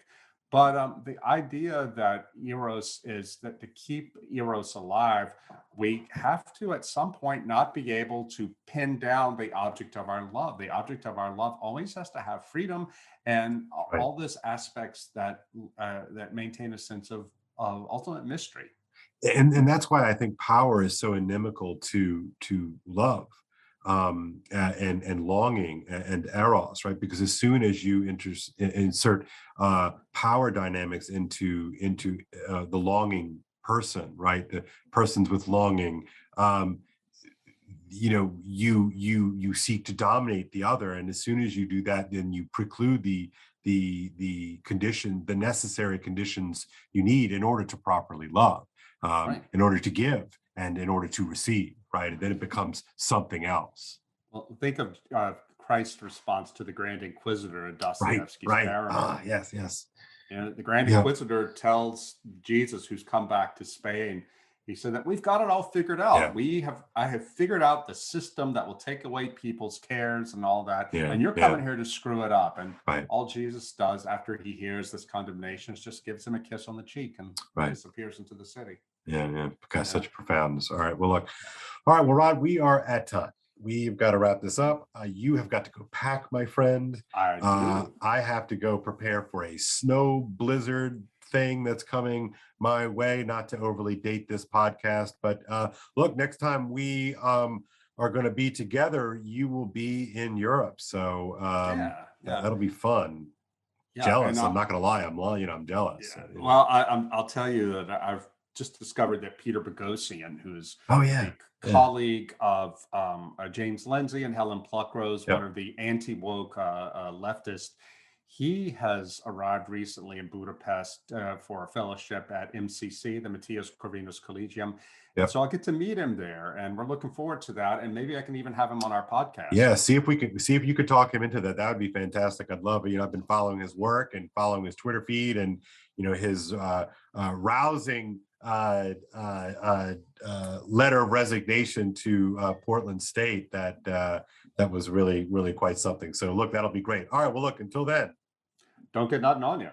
But the idea that eros is that to keep eros alive, we have to at some point not be able to pin down the object of our love. The object of our love always has to have freedom and Right. all these aspects that that maintain a sense of ultimate mystery. And that's why I think power is so inimical to love, and longing, and eros, right? Because as soon as you insert power dynamics into the longing person, right, the persons with longing, um, you seek to dominate the other, and as soon as you do that, then you preclude the necessary conditions you need in order to properly love, Right. in order to give, and in order to receive, right? And then it becomes something else. Well, think of Christ's response to the Grand Inquisitor in Right, Dostoevsky's right. Baron. Ah, yes, yes. The Grand Yeah, Inquisitor tells Jesus, who's come back to Spain, he said that we've got it all figured yeah, out. I have figured out the system that will take away people's cares and all that, yeah, and you're yeah. coming here to screw it up. And Right, all Jesus does after he hears this condemnation is just gives him a kiss on the cheek and right. disappears into the city. Yeah, yeah. Got Yeah, such profoundness. All right. Well, look. All right. Well, Rod, we are at time. We've got to wrap this up. You have got to go pack, my friend. I do. I have to go prepare for a snow blizzard thing that's coming my way. Not to overly date this podcast, but look, next time we are going to be together, you will be in Europe. So Yeah, yeah, that'll be fun. yeah. And Jealous. I'm not going to lie. I'm jealous. yeah. So, Well, I'll tell you that I've just discovered that Peter Boghossian, who's Oh a yeah. Yeah. colleague of James Lindsay and Helen Pluckrose, one Yep. of the anti-woke leftists, he has arrived recently in Budapest for a fellowship at MCC, the Matthias Corvinus Collegium. And Yep. so I'll get to meet him there, and we're looking forward to that. And maybe I can even have him on our podcast. Yeah, see if you could talk him into that. That would be fantastic. I'd love it. I've been following his work and following his Twitter feed, and his rousing letter of resignation to Portland State. That was really, really quite something. So look, that'll be great. All right. Well, look, until then. Don't get nothing on you.